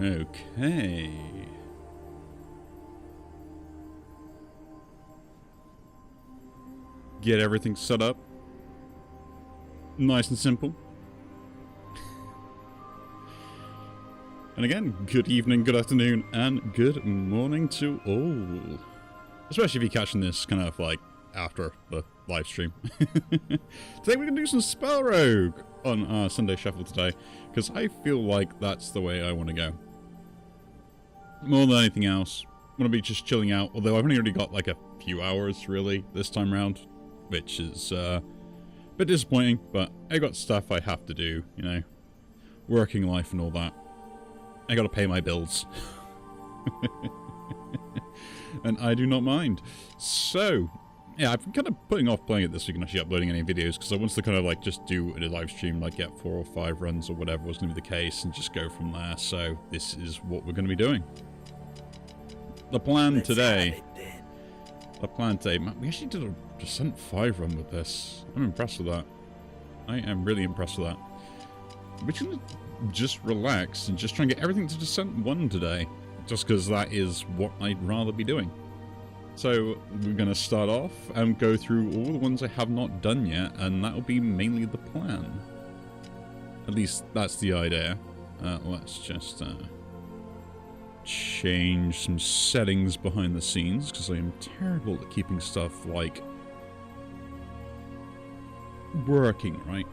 Okay. Get everything set up. Nice and simple. And again, good evening, good afternoon, and good morning to all. Especially if you're catching this kind of like after the live stream. Today we're going to do some Spell Rogue on our Sunday Shuffle today, because I feel like that's the way I want to go. More than anything else, I want to be just chilling out, although I've only already got like a few hours really this time around, which is a bit disappointing, but I got stuff I have to do, you know, working life and all that. I gotta pay my bills. And I do not mind. So, yeah, I've been kind of putting off playing it this week and actually uploading any videos, because I wanted to kind of like just do a live stream, like get 4 or 5 runs or whatever was going to be the case, and just go from there. So, this is what we're going to be doing. The plan today... man, we actually did a Descent 5 run with this. I'm impressed with that. I am really impressed with that. We're going to just relax and just try and get everything to Descent 1 today, just because that is what I'd rather be doing. So we're going to start off and go through all the ones I have not done yet, and that'll be mainly the plan. At least that's the idea. Let's just change some settings behind the scenes, because I am terrible at keeping stuff like working right.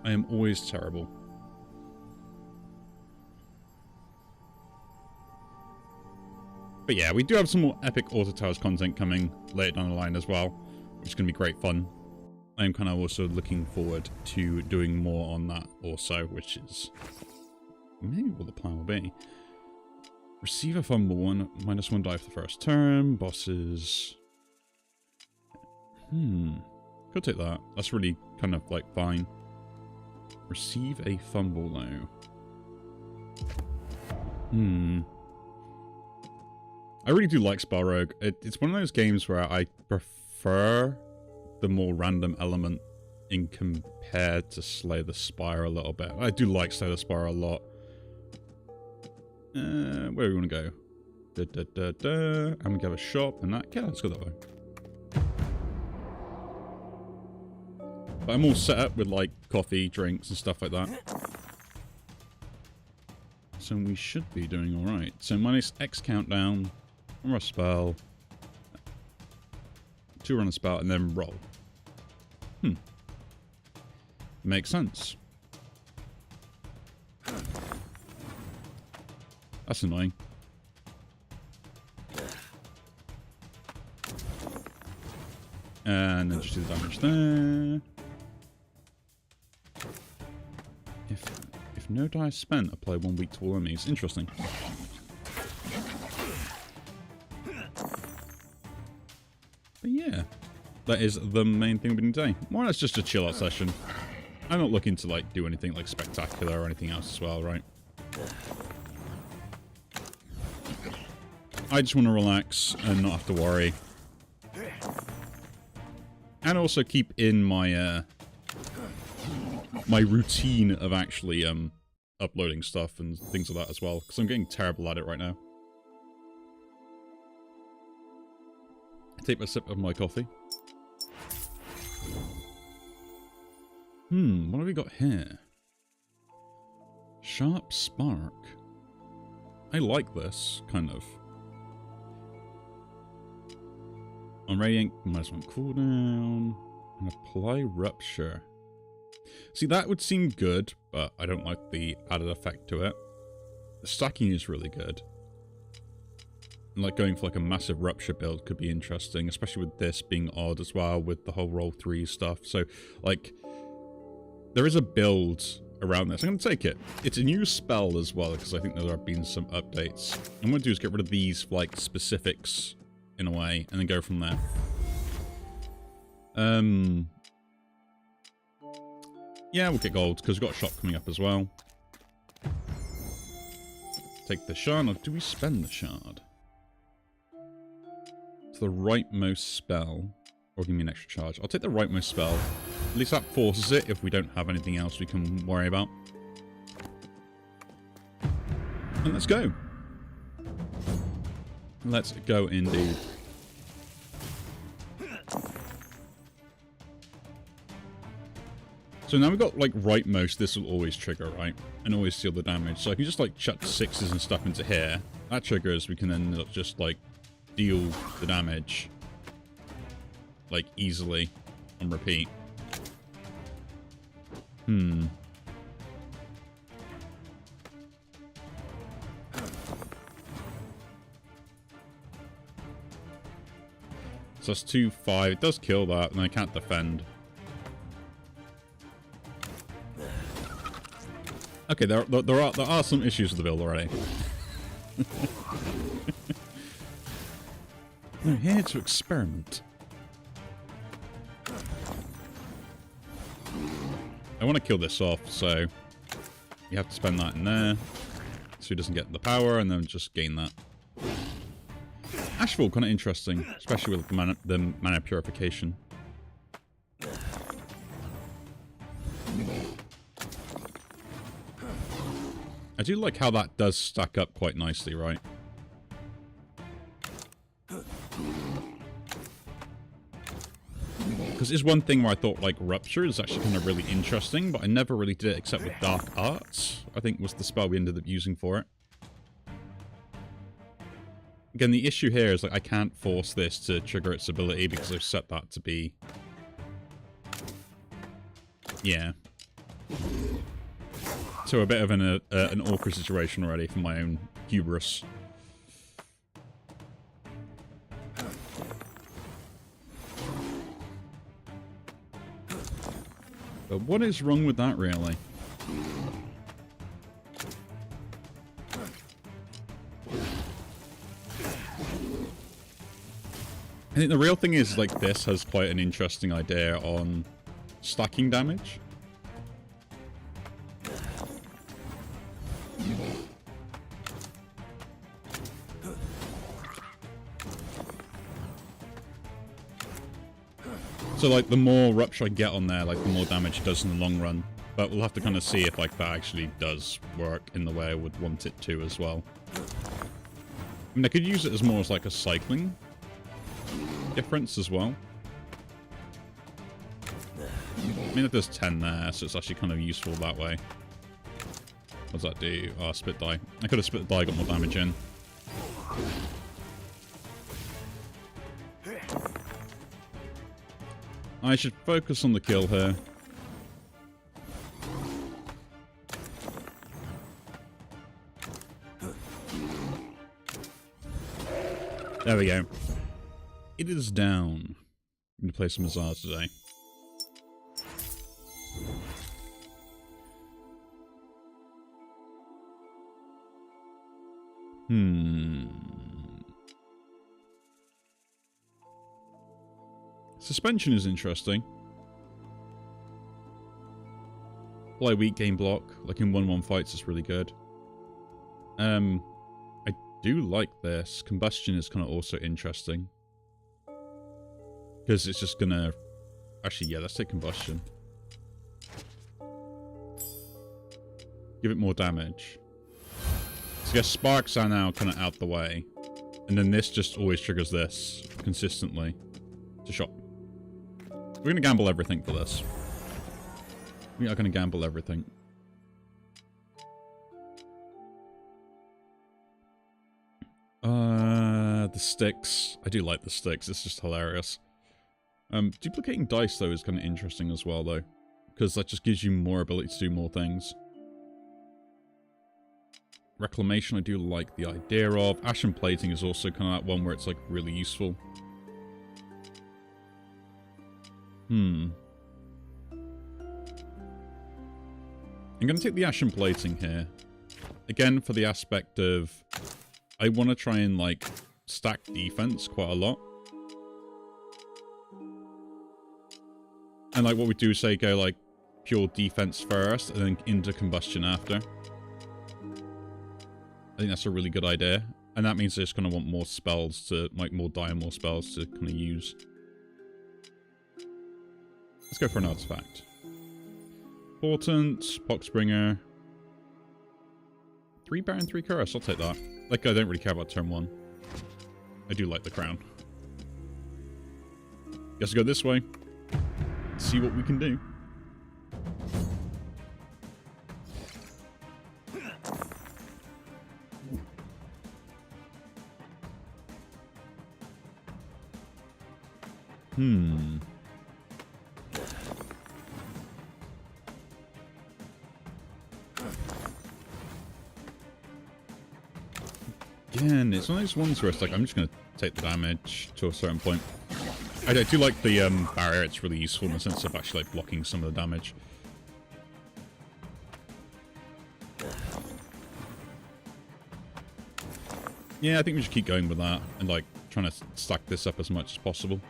I am always terrible. But yeah, we do have some more epic Auto Towers content coming later down the line as well, which is going to be great fun. I'm kind of also looking forward to doing more on that also, which is maybe what the plan will be. Receive a fumble one, -1 die for the first turn, bosses. Could take that. That's really kind of like fine. Receive a fumble though. I really do like Spell Rogue. It's one of those games where I prefer the more random element in compared to Slay the Spire a little bit. I do like Slay the Spire a lot. Where do we want to go? I'm gonna go a shop and that. Yeah, let's go that way. But I'm all set up with like coffee, drinks, and stuff like that. So we should be doing alright. So -X countdown, or a spell, 2 run a spell, and then roll. Makes sense. That's annoying. And then just do the damage there. If no die is spent, apply 1 week to all enemies. Interesting. But yeah, that is the main thing we've been doing today. More or less just a chill out session. I'm not looking to like do anything like spectacular or anything else as well, right? I just want to relax and not have to worry. And also keep in my my routine of actually uploading stuff and things like that as well, because I'm getting terrible at it right now. I take a sip of my coffee. What have we got here? Sharp Spark. I like this, kind of. On Radiant, -1 cooldown. And apply Rupture. See, that would seem good, but I don't like the added effect to it. The stacking is really good. And like going for like a massive Rupture build could be interesting, especially with this being odd as well, with the whole roll 3 stuff. So, like, there is a build around this. I'm going to take it. It's a new spell as well, because I think there have been some updates. What I'm going to do is get rid of these, like, specifics in a way, and then go from there. Yeah, we'll get gold, because we've got a shop coming up as well. Take the shard, or do we spend the shard? It's the rightmost spell. Or give me an extra charge. I'll take the rightmost spell. At least that forces it if we don't have anything else we can worry about. And let's go. Let's go indeed. So now we've got, like, rightmost, this will always trigger, right? And always seal the damage. So I can just, like, chuck 6s and stuff into here. That triggers, we can then just, like, deal the damage, like, easily and repeat. So that's 2-5. It does kill that, and I can't defend. Okay, there are some issues with the build already. We're here to experiment. I want to kill this off, so you have to spend that in there, so he doesn't get the power, and then just gain that. Ashfall, kind of interesting, especially with the mana purification. I do like how that does stack up quite nicely, right? Because it's one thing where I thought, like, Rupture is actually kind of really interesting, but I never really did it except with Dark Arts, I think was the spell we ended up using for it. Again, the issue here is, like, I can't force this to trigger its ability because I've set that to be... Yeah. So a bit of an awkward situation already for my own hubris. But what is wrong with that, really? I think the real thing is, like, this has quite an interesting idea on stacking damage. So, like, the more Rupture I get on there, like, the more damage it does in the long run. But we'll have to kind of see if, like, that actually does work in the way I would want it to as well. I mean, I could use it as more as, like, a cycling difference as well. I mean, it does 10 there, so it's actually kind of useful that way. What does that do? Oh, split die. I could have split the die, got more damage in. I should focus on the kill here. There we go. It is down. I'm going to play some Azar today. Suspension is interesting. Play weak game block. Like in 1-1 fights is really good. I do like this. Combustion is kind of also interesting. Because it's just gonna... Actually, yeah, let's take Combustion. Give it more damage. So I guess Sparks are now kind of out the way. And then this just always triggers this consistently. It's a shot. We're going to gamble everything for this. We are going to gamble everything. The sticks. I do like the sticks. It's just hilarious. Duplicating dice, though, is kind of interesting as well, though. Because that just gives you more ability to do more things. Reclamation, I do like the idea of. Ashen Plating is also kind of that one where it's, like, really useful. I'm going to take the Ashen Plating here. Again, for the aspect of... I want to try and, like, stack defense quite a lot. And, like, what we do say, go, like, pure defense first, and then into Combustion after. I think that's a really good idea. And that means I just kind of want more spells to, like, more die and more spells to kind of use. Let's go for an artifact. Portent, Poxbringer. 3 Baron, 3 Curse. I'll take that. Like, I don't really care about turn 1. I do like the crown. Guess I'll go this way. See what we can do. Again, it's one of those ones where it's like, I'm just going to take the damage to a certain point. I do like the barrier. It's really useful in the sense of actually like blocking some of the damage. Yeah, I think we should keep going with that and like trying to stack this up as much as possible.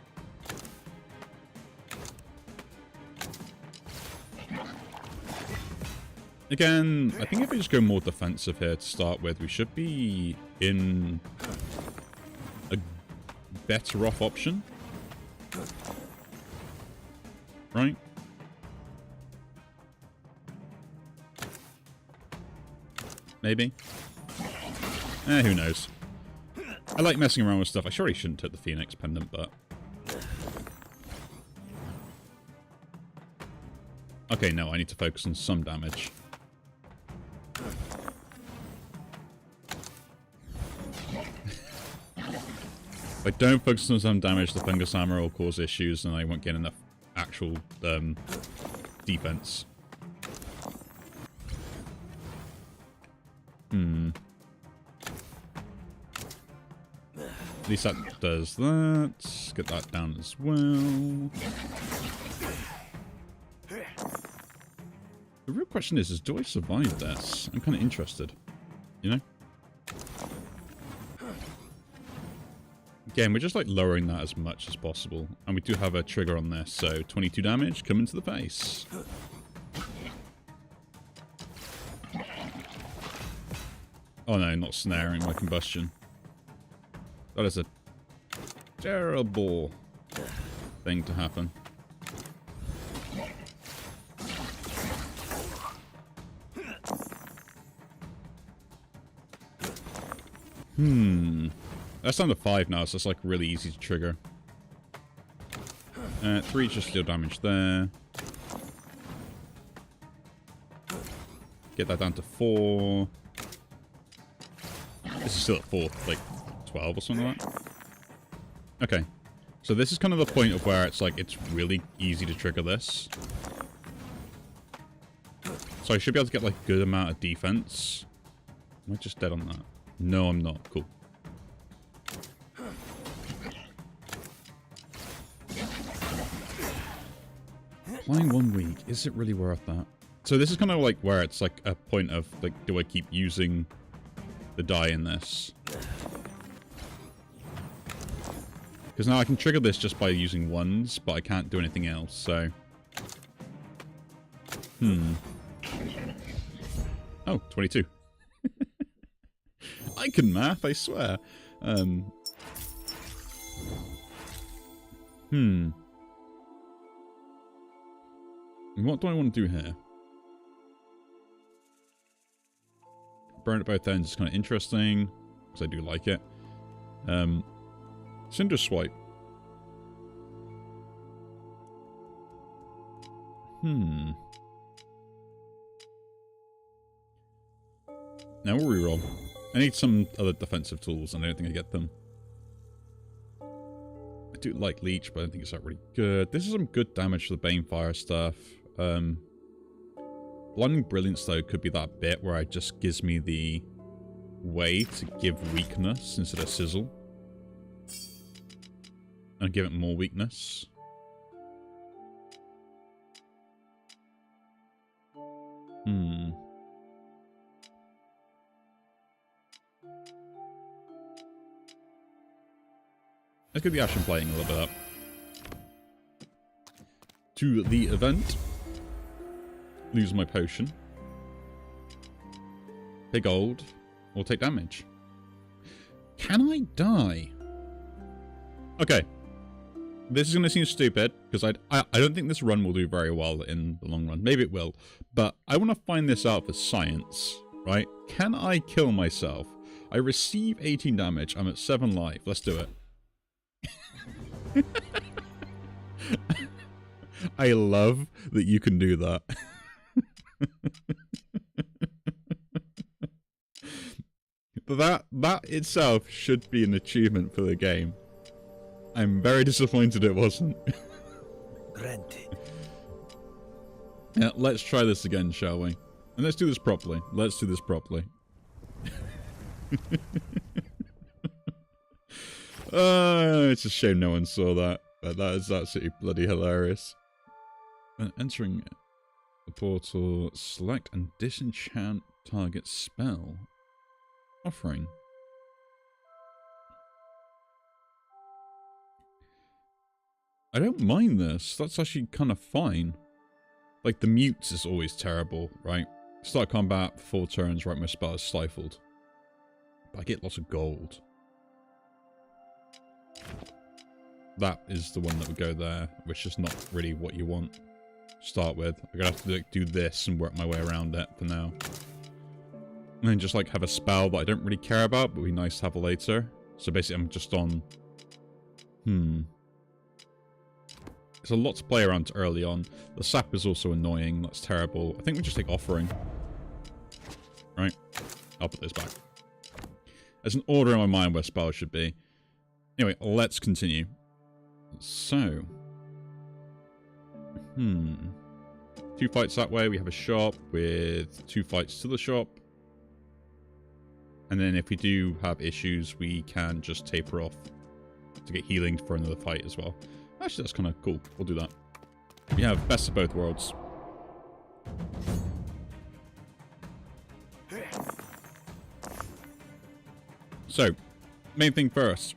Again, I think if we just go more defensive here to start with, we should be in a better off option. Right? Maybe? Who knows? I like messing around with stuff. I surely shouldn't take the Phoenix Pendant, but... Okay, no, I need to focus on some damage. If I don't focus on some damage, the Fungus Armor will cause issues and I won't get enough actual defense. At least that does that. Get that down as well. The real question is do I survive this? I'm kind of interested. You know? Again, we're just like lowering that as much as possible. And we do have a trigger on this, so 22 damage coming to the face. Oh no, not snaring my combustion. That is a terrible thing to happen. That's down to 5 now, so it's like really easy to trigger. 3 just deal damage there. Get that down to 4. This is still at 4, like 12 or something like that. Okay. So this is kind of the point of where it's like, it's really easy to trigger this. So I should be able to get like a good amount of defense. Am I just dead on that? No, I'm not. Cool. Playing 1 week, is it really worth that? So this is kind of like where it's like a point of like, do I keep using the die in this? Because now I can trigger this just by using 1s, but I can't do anything else, so... Oh, 22. I can math, I swear. What do I want to do here? Burn at both ends is kind of interesting, because I do like it. Cinder Swipe. Now we'll reroll. I need some other defensive tools, and I don't think I get them. I do like Leech, but I don't think it's that really good. This is some good damage to the Banefire stuff. Blinding Brilliance, though, could be that bit where it just gives me the way to give weakness instead of sizzle. And give it more weakness. Let's get the Ashen Plating a little bit up. To the event. Lose my potion. Pay gold. Or take damage. Can I die? Okay. This is going to seem stupid, because I don't think this run will do very well in the long run. Maybe it will. But I want to find this out for science, right? Can I kill myself? I receive 18 damage. I'm at 7 life. Let's do it. I love that you can do that. That itself should be an achievement for the game. I'm very disappointed it wasn't. Yeah, let's try this again, shall we? And let's do this properly. Let's do this properly. It's a shame no one saw that. But that is absolutely bloody hilarious. When entering the portal, select and disenchant target spell. Offering. I don't mind this. That's actually kind of fine. Like, the mutes is always terrible, right? Start combat, 4 turns, right, my spell is stifled. But I get lots of gold. That is the one that would go there, which is not really what you want to start with. I'm gonna have to like, do this and work my way around it for now. And then just like have a spell that I don't really care about, but would be nice to have later. So basically I'm just on... There's a lot to play around early on. The sap is also annoying. That's terrible. I think we just take offering. Right? I'll put this back. There's an order in my mind where spells should be. Anyway, let's continue. So. 2 fights that way. We have a shop with 2 fights to the shop. And then if we do have issues, we can just taper off to get healing for another fight as well. Actually, that's kind of cool. We'll do that. We have best of both worlds. So, main thing first.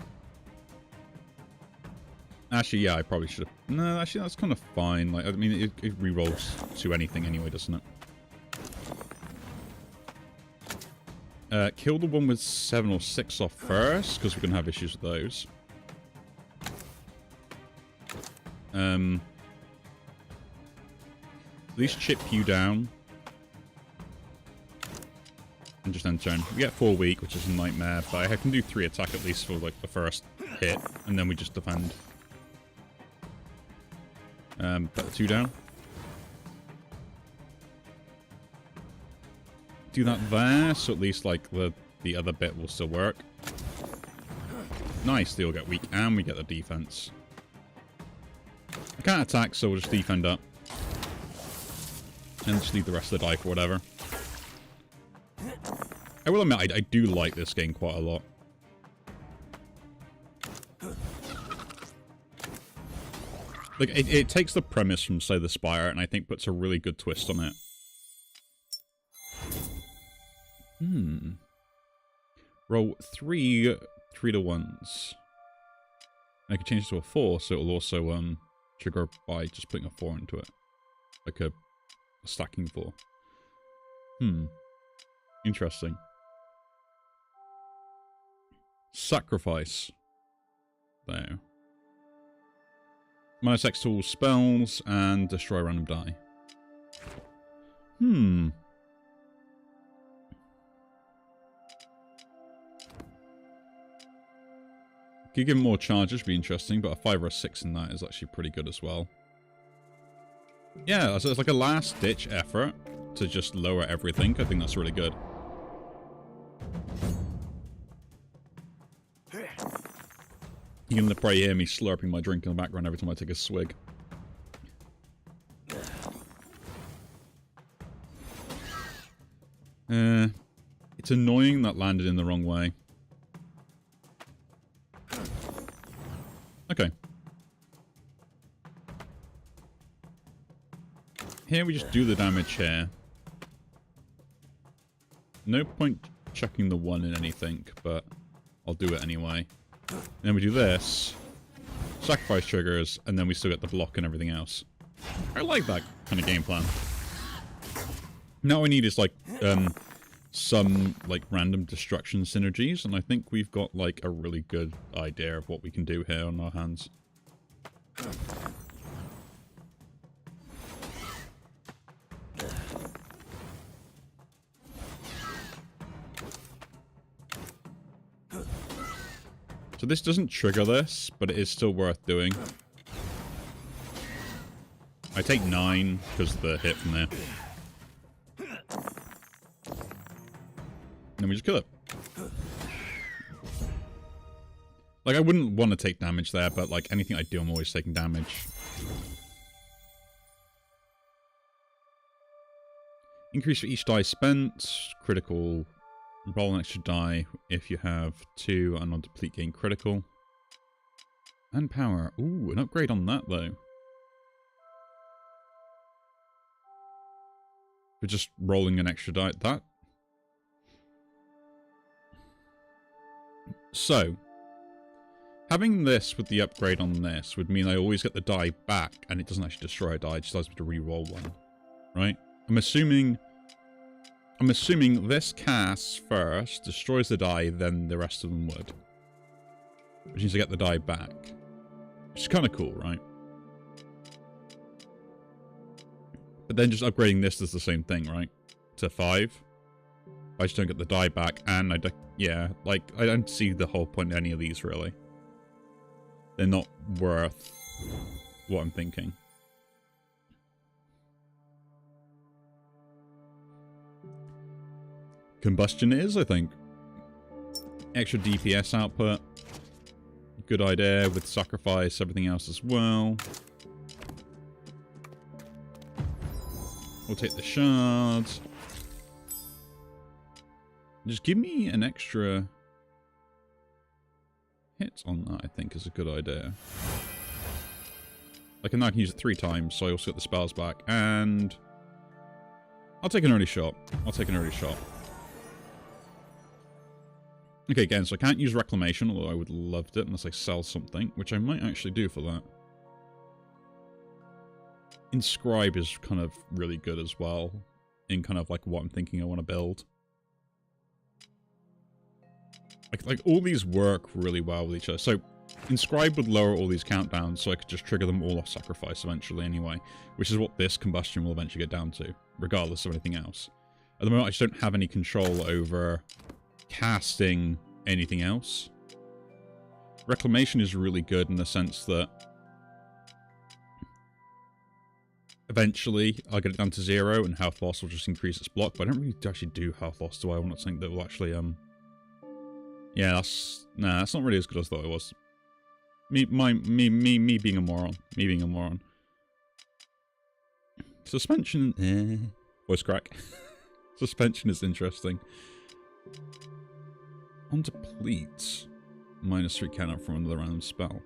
Actually, yeah, I probably should have... No, actually, that's kind of fine. Like, I mean, it re-rolls to anything anyway, doesn't it? Kill the one with 7 or 6 off first, because we're going to have issues with those. At least chip you down. And just end turn. We get 4 weak, which is a nightmare, but I can do 3 attack at least for like the first hit, and then we just defend. Put 2 down. Do that there, so at least like the other bit will still work. Nice, they all get weak, and we get the defense. I can't attack, so we'll just defend up. And just leave the rest of the die for whatever. I will admit, I do like this game quite a lot. Like, it takes the premise from Slay the Spire, and I think puts a really good twist on it. Roll 3 3-1s. I could change it to a 4, so it'll also trigger by just putting a 4 into it. Like a stacking 4. Interesting. Sacrifice. There. Minus X to all spells and destroy a random die. Could give him more charges, be interesting, but a 5 or a 6 in that is actually pretty good as well. Yeah, so it's like a last-ditch effort to just lower everything. I think that's really good. You can probably hear me slurping my drink in the background every time I take a swig. It's annoying that landed in the wrong way. Okay. Here we just do the damage here. No point chucking the 1 in anything, but I'll do it anyway. Then we do this. Sacrifice triggers, and then we still get the block and everything else. I like that kind of game plan. Now all we need is like some like random destruction synergies, and I think we've got like a really good idea of what we can do here on our hands. So this doesn't trigger this, but it is still worth doing. I take 9 because of the hit from there. And then we just kill it. Like, I wouldn't want to take damage there, but like anything I do, I'm always taking damage. Increase for each die spent. Critical. Roll an extra die if you have 2 and on deplete gain critical. And power. Ooh, an upgrade on that though. For just rolling an extra die. That. So, having this with the upgrade on this would mean I always get the die back and it doesn't actually destroy a die, it just allows me to re-roll one. Right? I'm assuming this casts first, destroys the die, then the rest of them would. Which means I get the die back. Which is kind of cool, right? But then just upgrading this does the same thing, right? To 5. I just don't get the die back, and yeah, like, I don't see the whole point of any of these, really. They're not worth what I'm thinking. Combustion is, I think. Extra DPS output. Good idea with sacrifice, everything else as well. We'll take the shards. Just give me an extra hit on that, I think, is a good idea. Like, and now I can use it 3 times, so I also get the spells back. And I'll take an early shot. I'll take an early shot. Okay, again, so I can't use Reclamation, although I would love it unless I sell something, which I might actually do for that. Inscribe is kind of really good as well, in kind of like what I'm thinking I want to build. Like all these work really well with each other. So, Inscribe would lower all these countdowns, so I could just trigger them all off sacrifice eventually anyway, which is what this Combustion will eventually get down to, regardless of anything else. At the moment, I just don't have any control over casting anything else. Reclamation is really good in the sense that eventually I'll get it down to 0 and health loss will just increase its block, but I don't really actually do health loss, do I? I want something that will actually, yeah, that's not really as good as I thought it was. Me being a moron. Me being a moron. Suspension, voice crack. Suspension is interesting. On deplete, -3 counter from another random spell.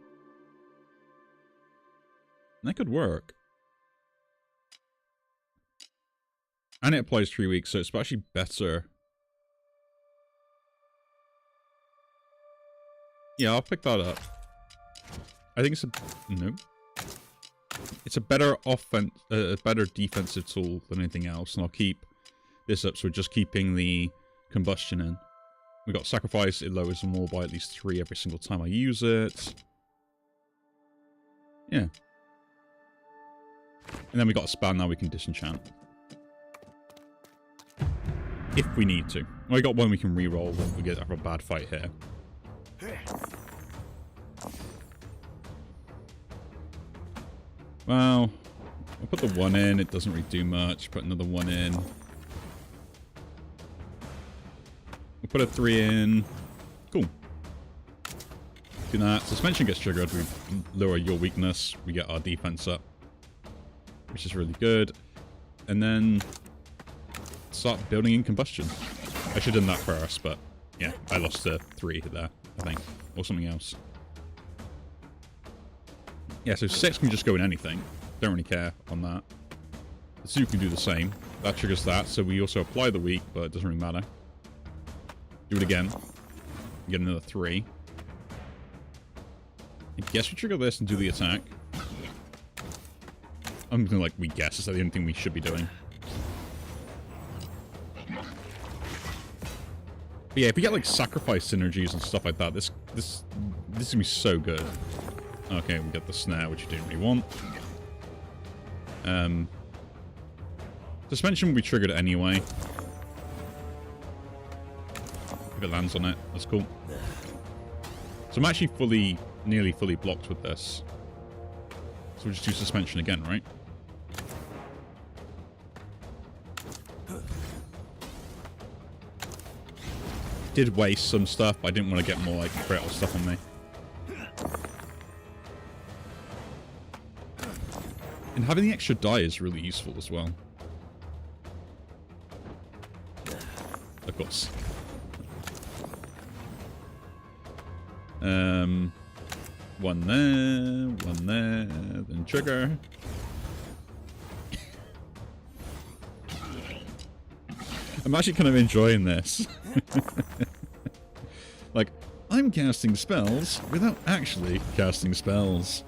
That could work. And it applies 3 weeks, so it's actually better. Yeah, I'll pick that up. I think it's a... no. It's a better a better defensive tool than anything else, and I'll keep this up, so we're just keeping the Combustion in. We got Sacrifice, it lowers them all by at least 3 every single time I use it. Yeah. And then we got a spell, now we can disenchant. If we need to. Well, we got one we can re-roll if we get a bad fight here. Well, I'll put the 1 in, it doesn't really do much. Put another 1 in. We'll put a 3 in. Cool. Do that. Suspension gets triggered, we lower your weakness, we get our defense up. Which is really good. And then start building in Combustion. I should have done that first, but yeah, I lost a 3 there, I think. Or something else. Yeah, so 6 can just go in anything. Don't really care on that. The 2 can do the same. That triggers that, so we also apply the weak, but it doesn't really matter. Do it again. Get another 3. I guess we trigger this and do the attack. I'm gonna like, we guess. Is that the only thing we should be doing? But yeah, if we get like sacrifice synergies and stuff like that, this is gonna be so good. Okay, we get the snare, which you didn't really want. Suspension will be triggered anyway. If it lands on it, that's cool. So I'm actually nearly fully blocked with this. So we'll just do suspension again, right? Did waste some stuff, but I didn't want to get more like critical stuff on me. And having the extra die is really useful as well. Of course. One there, then trigger. I'm actually kind of enjoying this. Like, I'm casting spells without actually casting spells.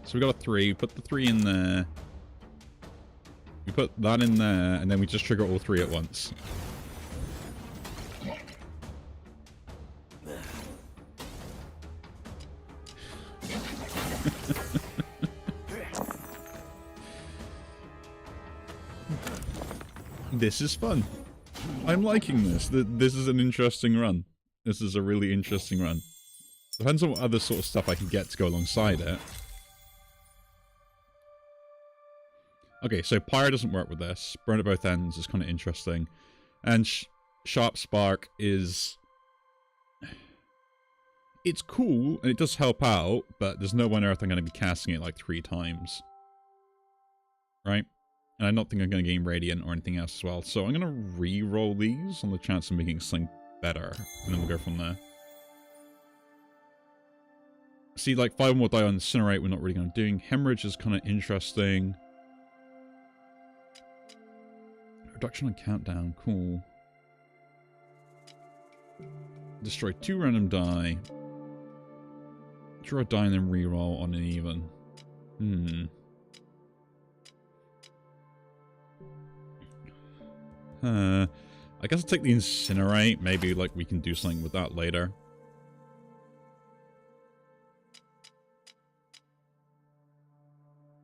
So we got a 3, put the 3 in there. We put that in there, and then we just trigger all 3 at once. This is fun. I'm liking this. This is an interesting run. This is a really interesting run. Depends on what other sort of stuff I can get to go alongside it. Okay, so Pyre doesn't work with this. Burn at both ends is kind of interesting. And Sharp Spark is... It's cool, and it does help out, but there's no way on earth I'm going to be casting it like 3 times. Right? And I don't think I'm going to gain Radiant or anything else as well. So I'm going to re-roll these on the chance of making something better. And then we'll go from there. See, like 5 more die on Incinerate we're not really going to do. Hemorrhage is kind of interesting. Reduction on countdown, cool. Destroy 2 random die. Draw a die and then reroll on an even. I guess I'll take the Incinerate. Maybe like we can do something with that later.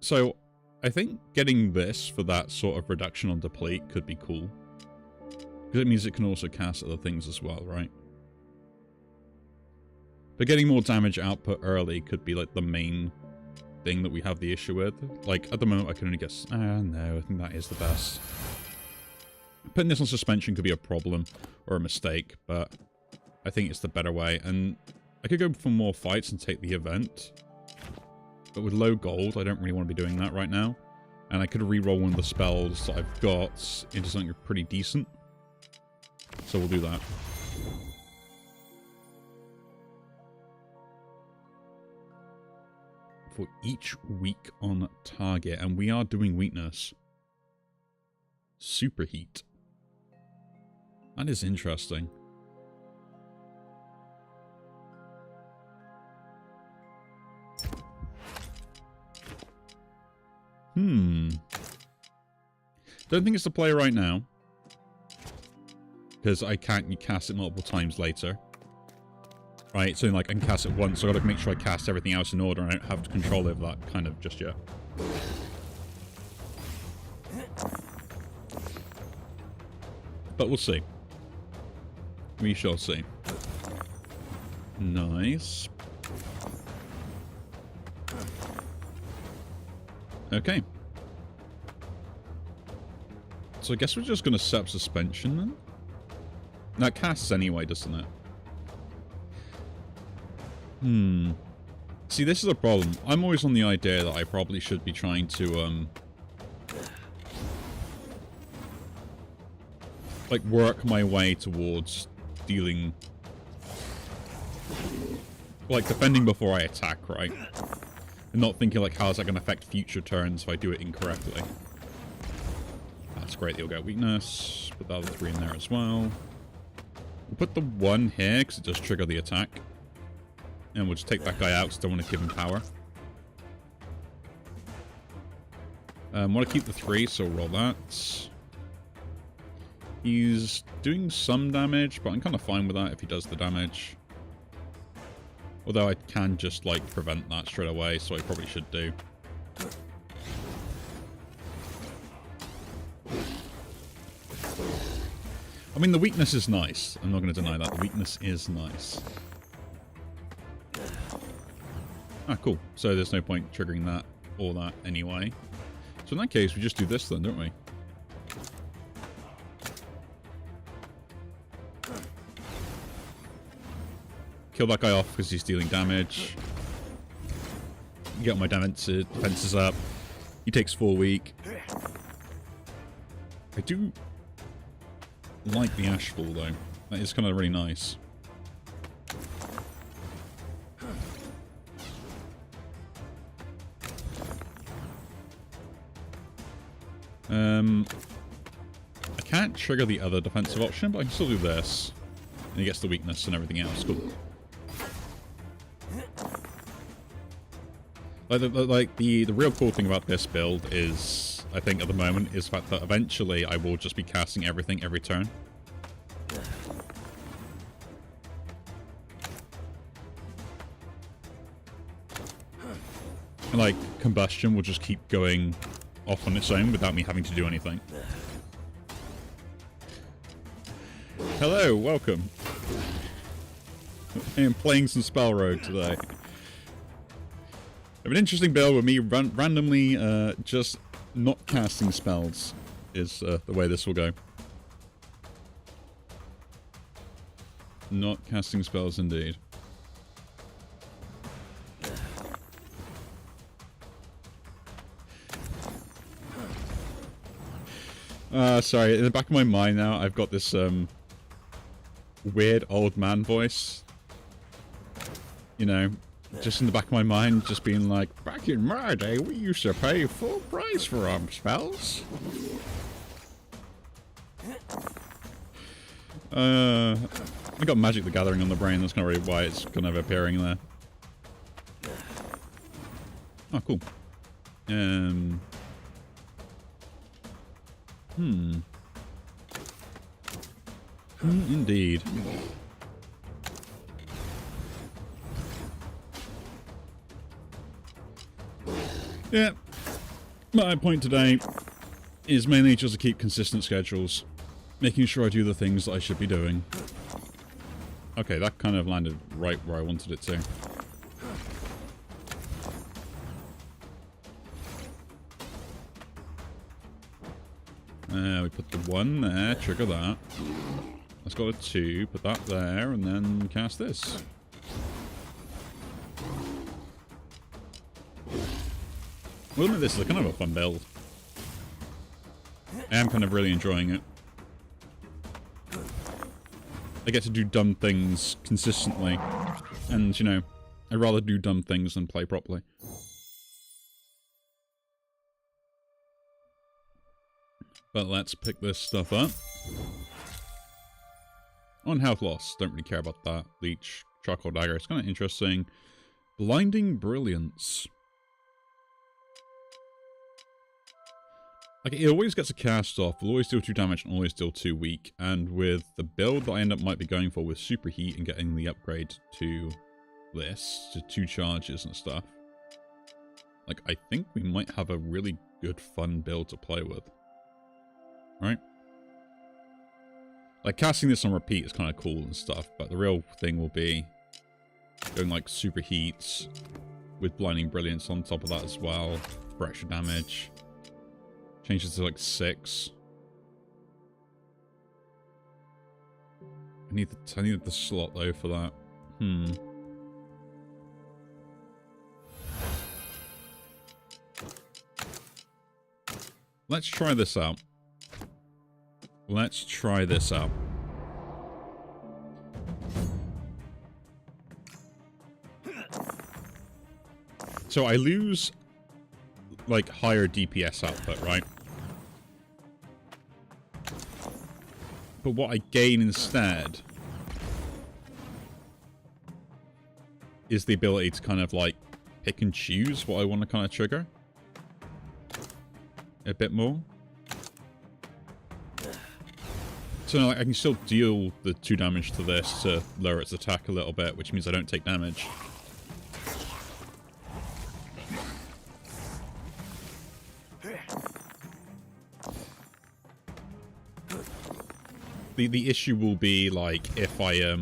So I think getting this for that sort of reduction on deplete could be cool. Because it means it can also cast other things as well, right? But getting more damage output early could be like the main thing that we have the issue with. Like at the moment I can only get... no, I think that is the best. Putting this on suspension could be a problem or a mistake, but I think it's the better way. And I could go for more fights and take the event. But with low gold, I don't really want to be doing that right now. And I could re-roll one of the spells that I've got into something pretty decent. So we'll do that. For each week on target. And we are doing weakness. Superheat. That is interesting. Don't think it's the play right now. Because I can't cast it multiple times later. Right, so like I can cast it once, so I gotta make sure I cast everything else in order and I don't have control over that kind of just yet. But we'll see. We shall see. Nice. Okay. So I guess we're just going to set up suspension then? That casts anyway, doesn't it? See, this is a problem. I'm always on the idea that I probably should be trying to, like, work my way towards dealing... like, defending before I attack, right? And not thinking, like, how is that going to affect future turns if I do it incorrectly. That's great, you'll get weakness. Put the other 3 in there as well. We'll put the 1 here, because it does trigger the attack. And we'll just take that guy out, because I don't want to give him power. Want to keep the 3, so roll that. He's doing some damage, but I'm kind of fine with that if he does the damage. Although I can just, like, prevent that straight away, so I probably should do. I mean, the weakness is nice. I'm not going to deny that. The weakness is nice. Ah, cool. So there's no point triggering that or that anyway. So in that case, we just do this then, don't we? Kill that guy off because he's dealing damage. Get my defenses up. He takes 4 weak. I do like the Ashfall though. That is kind of really nice. I can't trigger the other defensive option, but I can still do this. And he gets the weakness and everything else. Cool. Like the real cool thing about this build is, I think at the moment, is the fact that eventually I will just be casting everything every turn. And like, combustion will just keep going off on its own without me having to do anything. Hello, welcome. I am playing some Spell Rogue today. I have an interesting build with me randomly just not casting spells is the way this will go. Not casting spells indeed. Sorry, in the back of my mind now, I've got this weird old man voice. You know, just in the back of my mind, just being like, back in my day, we used to pay full price for spells. I got Magic the Gathering on the brain, that's not really why it's kind of appearing there. Oh, cool. Indeed. Yeah. My point today is mainly just to keep consistent schedules. Making sure I do the things that I should be doing. Okay, that kind of landed right where I wanted it to. We put the 1 there, trigger that. Let's go to 2, put that there, and then cast this. Well, this is kind of a fun build. I am kind of really enjoying it. I get to do dumb things consistently. And, you know, I'd rather do dumb things than play properly. But let's pick this stuff up. On health loss, don't really care about that. Leech, Charcoal Dagger, it's kind of interesting. Blinding Brilliance. Like, it always gets a cast off, will always deal 2 damage and always deal 2 weak. And with the build that I might be going for with Superheat and getting the upgrade to this, to 2 charges and stuff, like, I think we might have a really good, fun build to play with. Right? Like, casting this on repeat is kind of cool and stuff, but the real thing will be going, like, Superheats with Blinding Brilliance on top of that as well for extra damage. Changes to, like, 6. I need the slot, though, for that. Let's try this out. Let's try this out. So I lose, like, higher DPS output, right? But what I gain instead is the ability to kind of, like, pick and choose what I want to kind of trigger a bit more. So now, like, I can still deal the 2 damage to this to lower its attack a little bit, which means I don't take damage. The issue will be, like, if I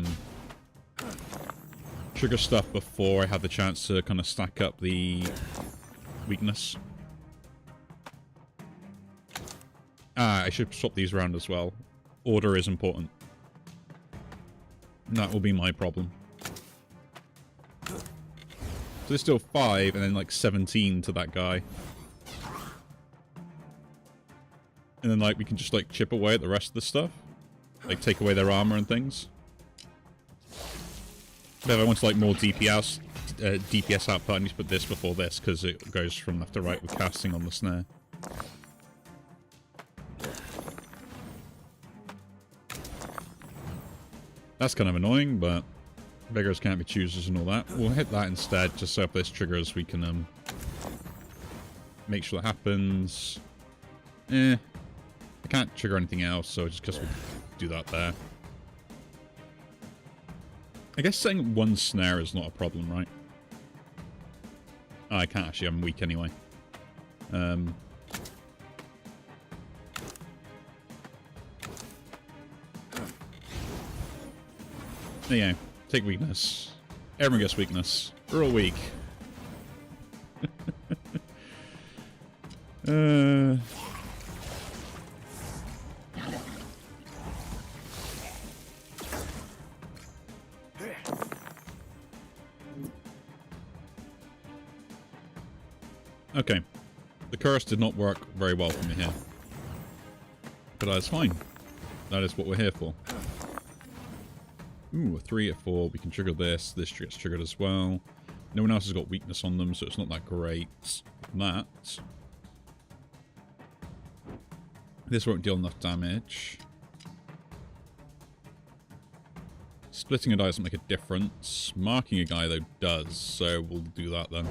trigger stuff before I have the chance to kind of stack up the weakness. I should swap these around as well. Order is important. And that will be my problem. So there's still 5 and then like 17 to that guy. And then like we can just like chip away at the rest of the stuff. Like take away their armor and things. But if I want like more DPS output, I need to put this before this because it goes from left to right with casting on the snare. That's kind of annoying, but beggars can't be choosers and all that. We'll hit that instead, just so if this triggers, we can make sure that happens. I can't trigger anything else, so just because we do that there. I guess setting 1 snare is not a problem, right? Oh, I can't actually, I'm weak anyway. There you go. Take weakness. Everyone gets weakness. We're all weak. Okay. The curse did not work very well for me here. But that's fine. That is what we're here for. Ooh, a 3, a 4. We can trigger this. This gets triggered as well. No one else has got weakness on them, so it's not that great. That. This won't deal enough damage. Splitting a die doesn't make a difference. Marking a guy, though, does, so we'll do that then.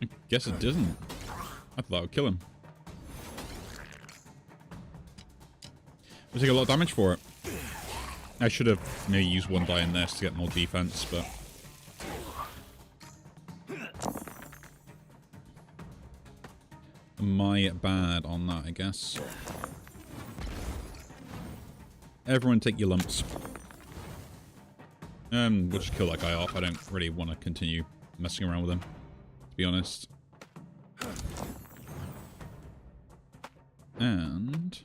I guess it didn't. I thought that would kill him. We'll take a lot of damage for it. I should have maybe used 1 die in this to get more defense, but... my bad on that, I guess. Everyone take your lumps. We'll just kill that guy off. I don't really want to continue messing around with him, to be honest. And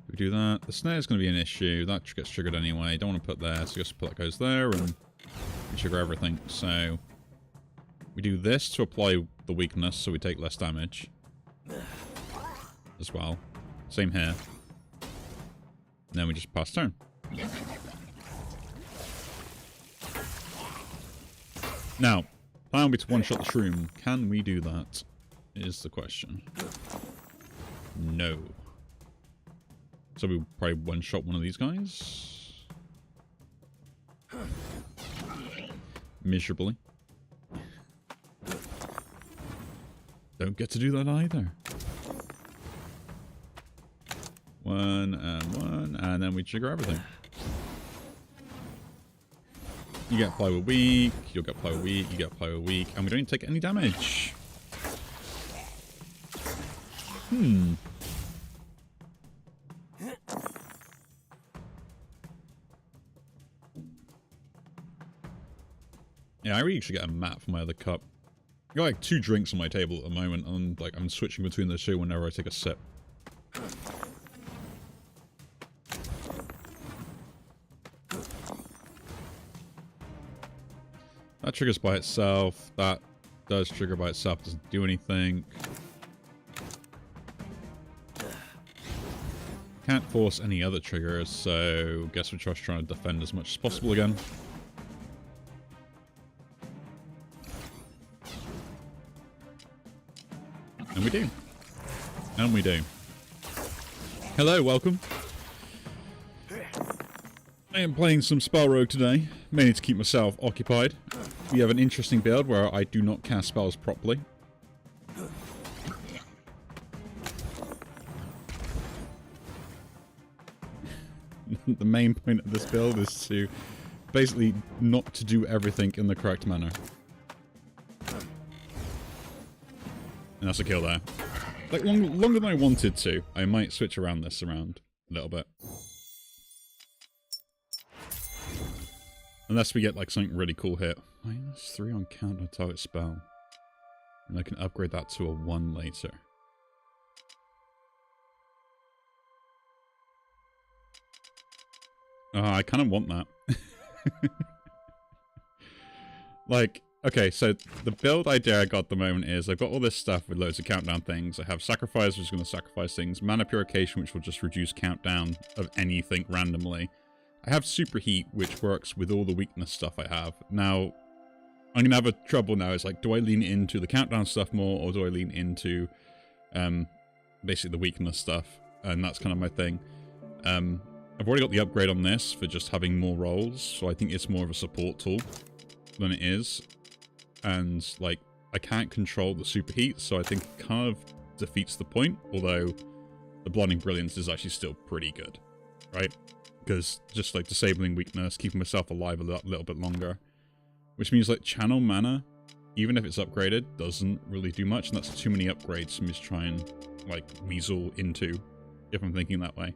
we do that. The snare is going to be an issue. That gets triggered anyway. Don't want to put there, so just put that goes there and we trigger everything. So we do this to apply the weakness, so we take less damage as well. Same here. And then we just pass turn. Now, plan will be to one-shot the shroom. Can we do that? Is the question. No. So we'll probably one-shot one of these guys. Miserably. Don't get to do that either. 1 and 1, and then we trigger everything. You get plywood weak, you'll get plywood weak, you get plywood weak, and we don't take any damage. Yeah, I really should get a map for my other cup. I got like 2 drinks on my table at the moment, and like I'm switching between the 2 whenever I take a sip. That triggers by itself. That does trigger by itself. Doesn't do anything. Can't force any other triggers, so guess we're just trying to defend as much as possible again. And we do. And we do. Hello, welcome. I am playing some Spell Rogue today. mainly to keep myself occupied. We have an interesting build where I do not cast spells properly. The main point of this build is to basically not to do everything in the correct manner. And that's a kill there. Like, longer than I wanted to. I might switch around this around a little bit. Unless we get, like, something really cool here. -3 on counter target spell. And I can upgrade that to a 1 later. I kind of want that. Like, okay, so the build idea I got at the moment is I've got all this stuff with loads of countdown things. I have Sacrifice, which is going to sacrifice things. Mana Purification, which will just reduce countdown of anything randomly. I have Superheat, which works with all the weakness stuff I have. Now, I'm going to have a trouble now. It's like, do I lean into the countdown stuff more, or do I lean into basically the weakness stuff? And that's kind of my thing. I've already got the upgrade on this for just having more rolls, so I think it's more of a support tool than it is. And, like, I can't control the Superheat, so I think it kind of defeats the point, although the Blinding Brilliance is actually still pretty good, right? Because just, like, disabling weakness, keeping myself alive a little bit longer, which means, like, channel mana, even if it's upgraded, doesn't really do much, and that's too many upgrades for me to try and, like, weasel into, if I'm thinking that way.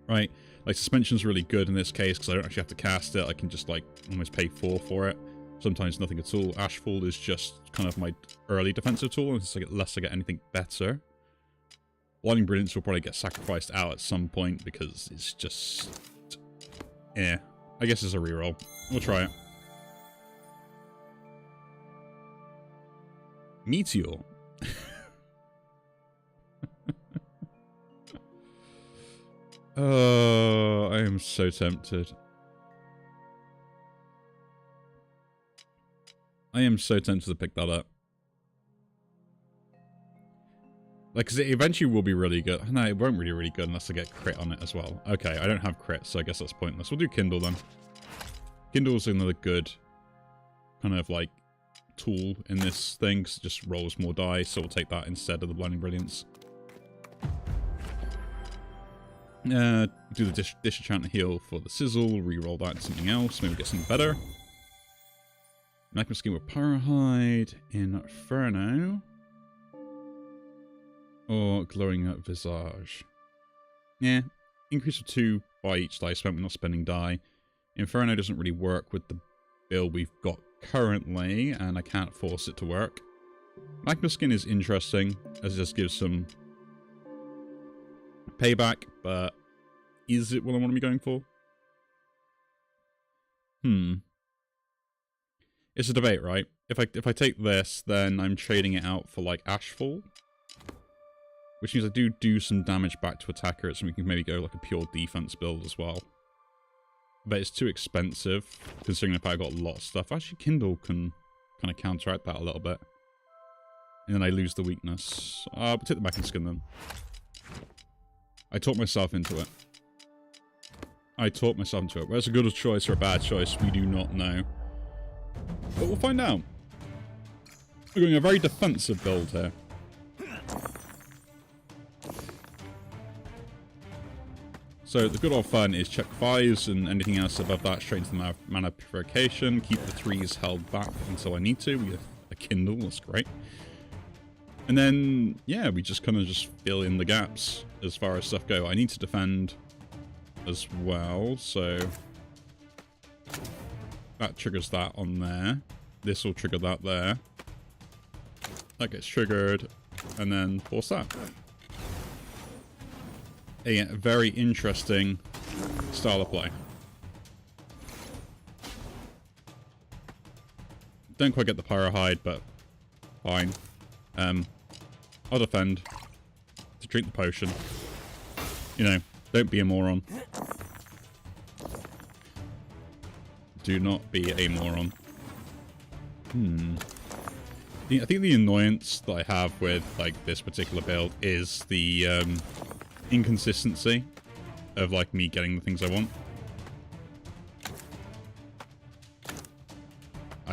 Right? Like, Suspension's really good in this case, because I don't actually have to cast it. I can just, like, almost pay 4 for it. Sometimes nothing at all. Ashfall is just kind of my early defensive tool, unless I get anything better. Blinding Brilliance will probably get sacrificed out at some point, because it's just... yeah. I guess it's a reroll. We'll try it. Meteor. Oh, I am so tempted. I am so tempted to pick that up. Like, because it eventually will be really good. No, it won't be really good unless I get crit on it as well. Okay, I don't have crit, so I guess that's pointless. We'll do Kindle then. Kindle's another good kind of, like, tool in this thing, because it just rolls more dice, so we'll take that instead of the Blinding Brilliance. Do the dish enchant heal for the sizzle, re-roll that into something else, maybe get something better. Magma Skin with Parahide, Inferno, or Glowing Visage. Yeah, increase of 2 by each die spent. We're not spending die. Inferno doesn't really work with the build we've got currently, and I can't force it to work. Magma Skin is interesting, as it just gives some payback, but is it what I want to be going for? It's a debate, right? If I take this, then I'm trading it out for, like, Ashfall, which means I do some damage back to attackers, and we can maybe go like a pure defense build as well. But it's too expensive, considering if I got a lot of stuff. Actually, Kindle can kind of counteract that a little bit. And then I lose the weakness. We'll take the Magma Skin then. I talked myself into it. Whether it's a good choice or a bad choice, we do not know. But we'll find out. We're doing a very defensive build here. So the good old fun is check 5s, and anything else above that straight into the Mana Purification. Keep the 3s held back until I need to. We have a Kindle, that's great. And then, yeah, we just kind of just fill in the gaps as far as stuff go. I need to defend as well, so that triggers that on there. This will trigger that there. That gets triggered, and then force that. A very interesting style of play. Don't quite get the Pyrohide, but fine. I'll defend to drink the potion. You know, don't be a moron. Do not be a moron. I think the annoyance that I have with, like, this particular build is the inconsistency of, like, me getting the things I want.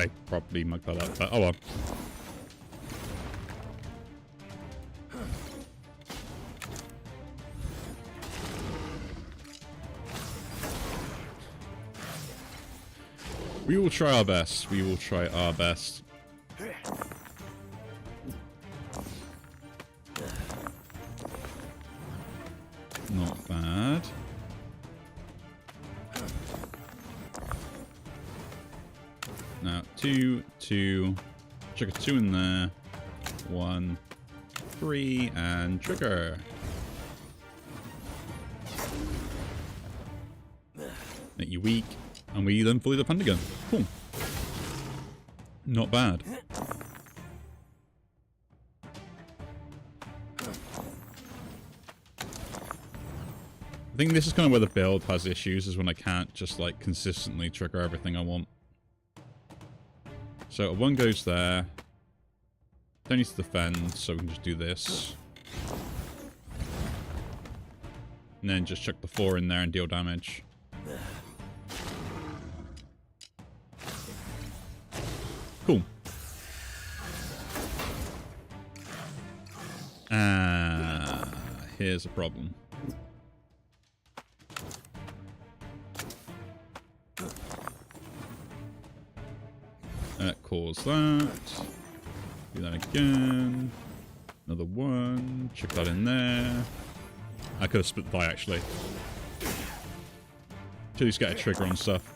I probably mucked that up, but oh well. We will try our best. We will try our best. Not bad. Now, 2, 2. Chuck a 2 in there. 1, 3, and trigger. Make you weak. And we then fully defend again. Cool. Not bad. I think this is kind of where the build has issues, is when I can't just like consistently trigger everything I want. So a 1 goes there. Don't need to defend, so we can just do this. And then just chuck the 4 in there and deal damage. Cool. Here's a problem. Cause that. Do that again. Another 1. Chuck that in there. I could have split the die actually. To at least get a trigger on stuff.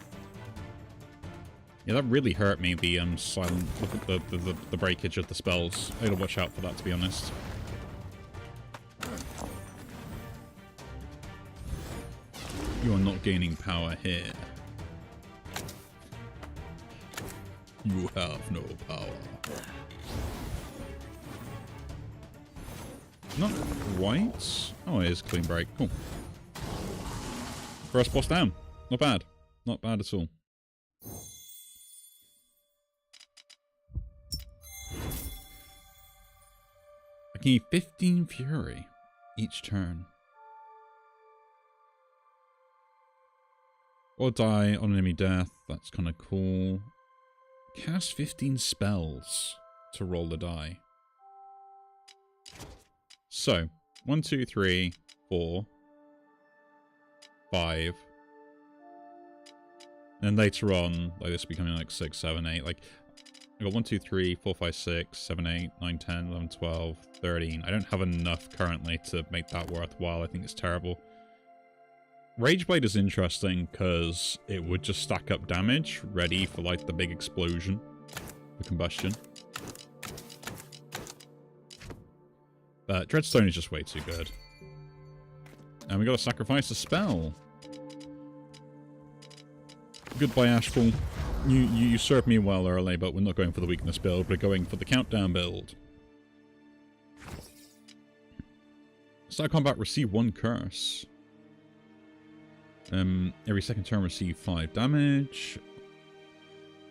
Yeah, that really hurt me, the silent, look at the breakage of the spells. I gotta watch out for that, to be honest. You are not gaining power here. You have no power. Not quite. Oh, it is clean break. Cool. First boss down. Not bad. Not bad at all. I can use 15 Fury each turn. Or die on enemy death. That's kind of cool. Cast 15 spells to roll the die. So, 1, 2, 3, 4, 5. And later on, like this becoming like 6, 7, 8. Like, I got 1, 2, 3, 4, 5, 6, 7, 8, 9, 10, 11, 12, 13. I don't have enough currently to make that worthwhile. I think it's terrible. Rageblade is interesting because it would just stack up damage, ready for like the big explosion, the combustion. But Dreadstone is just way too good. And we gotta sacrifice a spell. Goodbye, Ashfall. You served me well early, but we're not going for the weakness build, we're going for the countdown build. Start combat, receive 1 curse. Every second turn receive 5 damage.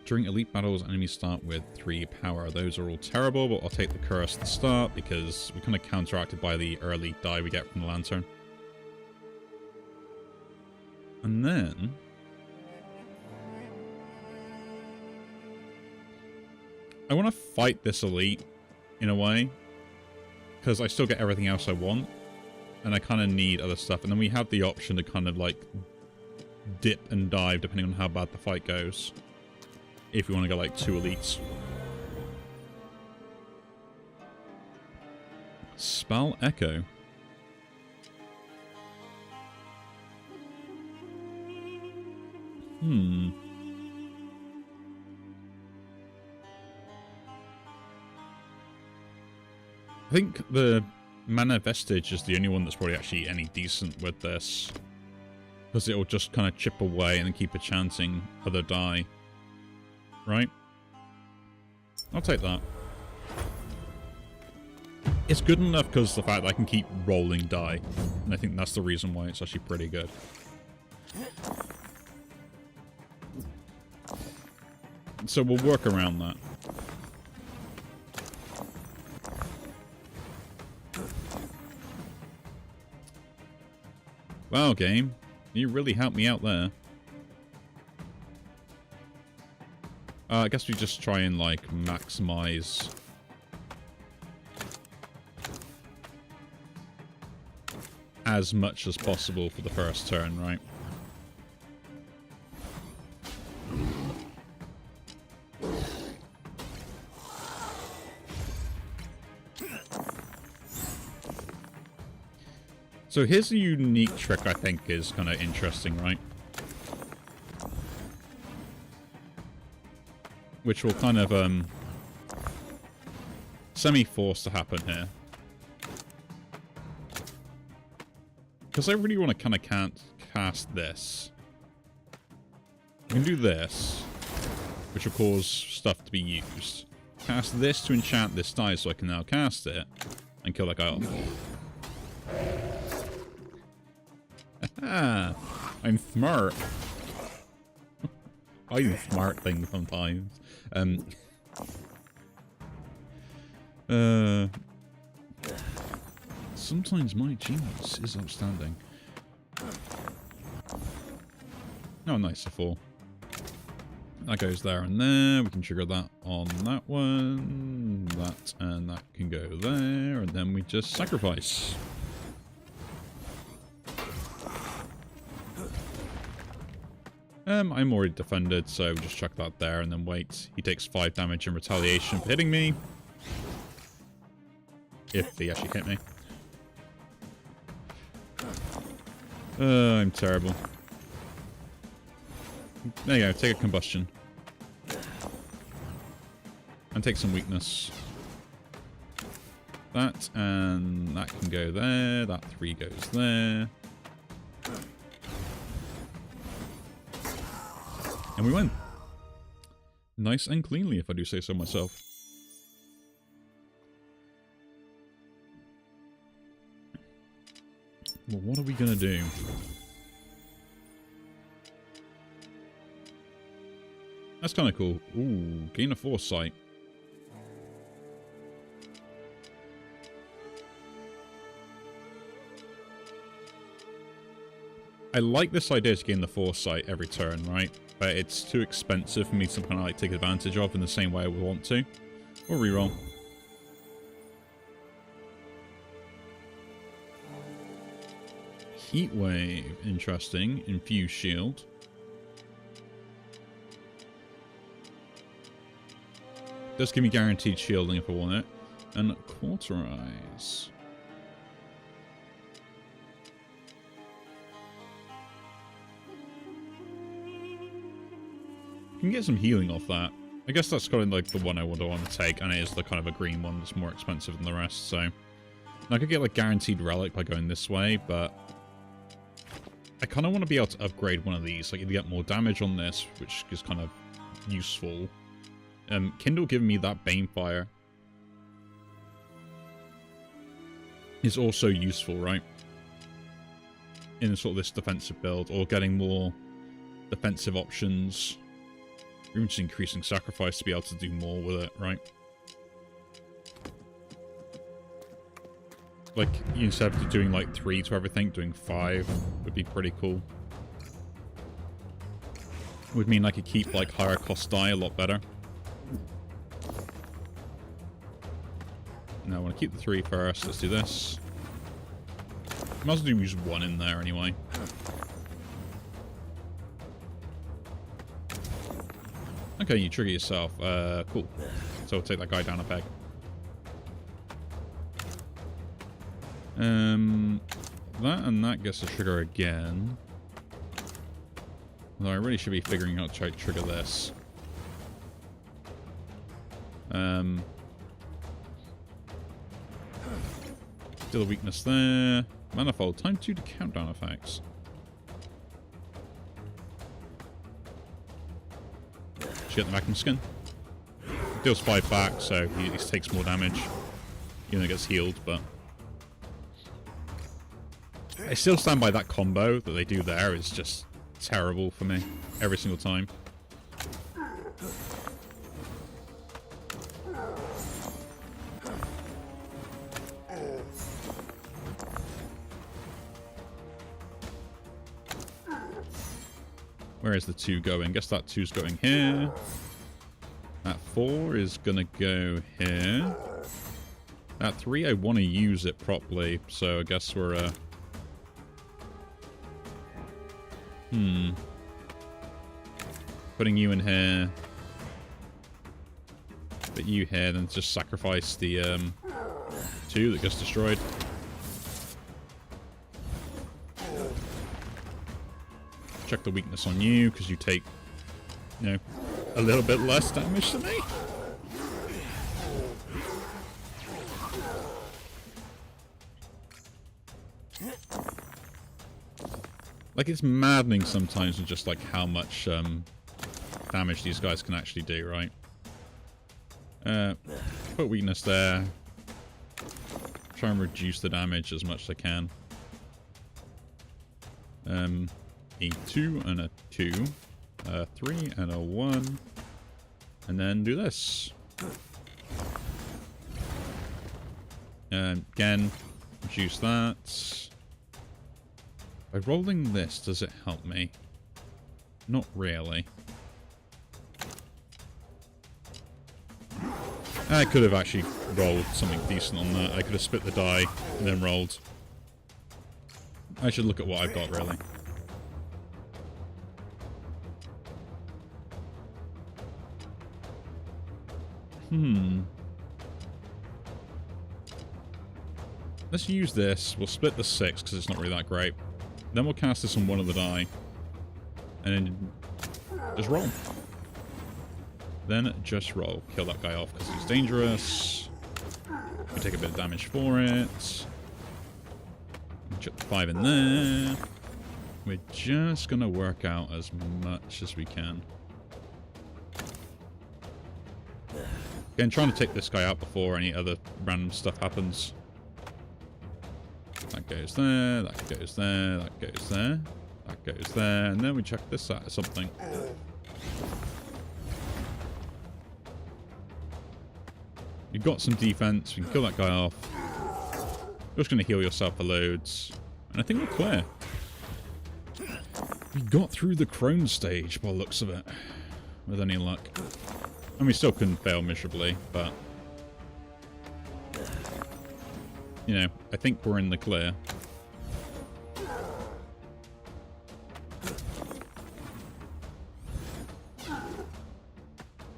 During elite battles, enemies start with 3 power. Those are all terrible, but I'll take the curse at the start because we're kind of counteracted by the early die we get from the lantern. And then I want to fight this elite in a way because I still get everything else I want. And I kind of need other stuff. And then we have the option to kind of like dip and dive depending on how bad the fight goes. If we want to go like 2 elites. Spell Echo. I think the Mana Vestige is the only one that's probably actually any decent with this. Because it'll just kind of chip away and then keep enchanting other die. Right? I'll take that. It's good enough because the fact that I can keep rolling die. And I think that's the reason why it's actually pretty good. So we'll work around that. Wow, game. You really helped me out there. I guess we just try and, like, maximize as much as possible for the first turn, right? So here's a unique trick I think is kind of interesting, right? Which will kind of semi-force to happen here. Because I really want to kind of can't cast this. I can do this, which will cause stuff to be used. Cast this to enchant this die so I can now cast it and kill that guy off. I'm smart. I do smart things sometimes. Sometimes my genius is outstanding. Oh, nice, a 4. That goes there and there. We can trigger that on that one. That and that can go there. And then we just sacrifice. I'm already defended, so just chuck that there and then wait. He takes 5 damage in retaliation for hitting me. If he actually hit me. I'm terrible. There you go, take a combustion. And take some weakness. That and that can go there. That 3 goes there. And we win. Nice and cleanly, if I do say so myself. Well, what are we gonna do? That's kind of cool. Ooh, gain a foresight. I like this idea to gain the foresight every turn, right? But it's too expensive for me to kind of like take advantage of in the same way I would want to. Or reroll. Heat Wave, interesting. Infuse Shield. Does give me guaranteed shielding if I want it. And Cauterize. Can get some healing off that. I guess that's kind of like the one I would want to take, and it is the kind of a green one that's more expensive than the rest, so... I could get like guaranteed relic by going this way, but... I kind of want to be able to upgrade one of these, like either get more damage on this, which is kind of useful. Kindle giving me that Banefire is also useful, right? In sort of this defensive build, or getting more defensive options. Even just increasing sacrifice to be able to do more with it, right? Like, instead of doing like 3 to everything, doing 5 would be pretty cool. Would mean I could keep like higher cost die a lot better. Now I want to keep the 3 first. Let's do this. Might as well use 1 in there anyway. Okay, you trigger yourself. Cool. So I'll take that guy down a peg. That and that gets a trigger again. Although I really should be figuring out how to try to trigger this. Still a weakness there. Manifold. Time 2 to countdown effects. Get the vacuum skin. Deals 5 back, so he takes more damage. Even though he gets healed, but... I still stand by that combo that they do there is just terrible for me. Every single time. Where is the 2 going? Guess that 2's going here. That 4 is gonna go here. That 3, I want to use it properly, so I guess we're, putting you in here. Put you here, then just sacrifice the, 2 that gets destroyed. Check the weakness on you, because you take, you know, a little bit less damage than me. Like, it's maddening sometimes with just, like, how much, damage these guys can actually do, right? Put weakness there. Try and reduce the damage as much as I can. A 2 and a 2. A 3 and a 1. And then do this. Again, reduce that. By rolling this, does it help me? Not really. I could have actually rolled something decent on that. I could have split the die and then rolled. I should look at what I've got, really. Let's use this. We'll split the 6 because it's not really that great. Then we'll cast this on one of the die. And then just roll. Then just roll. Kill that guy off because he's dangerous. We take a bit of damage for it. Chuck the 5 in there. We're just going to work out as much as we can. Again, trying to take this guy out before any other random stuff happens. That goes there, that goes there, that goes there, that goes there, and then we check this out as something. You've got some defense, we can kill that guy off. You're just going to heal yourself for loads. And I think we're clear. We got through the crone stage by the looks of it. With any luck. And we still couldn't fail miserably, but... you know, I think we're in the clear.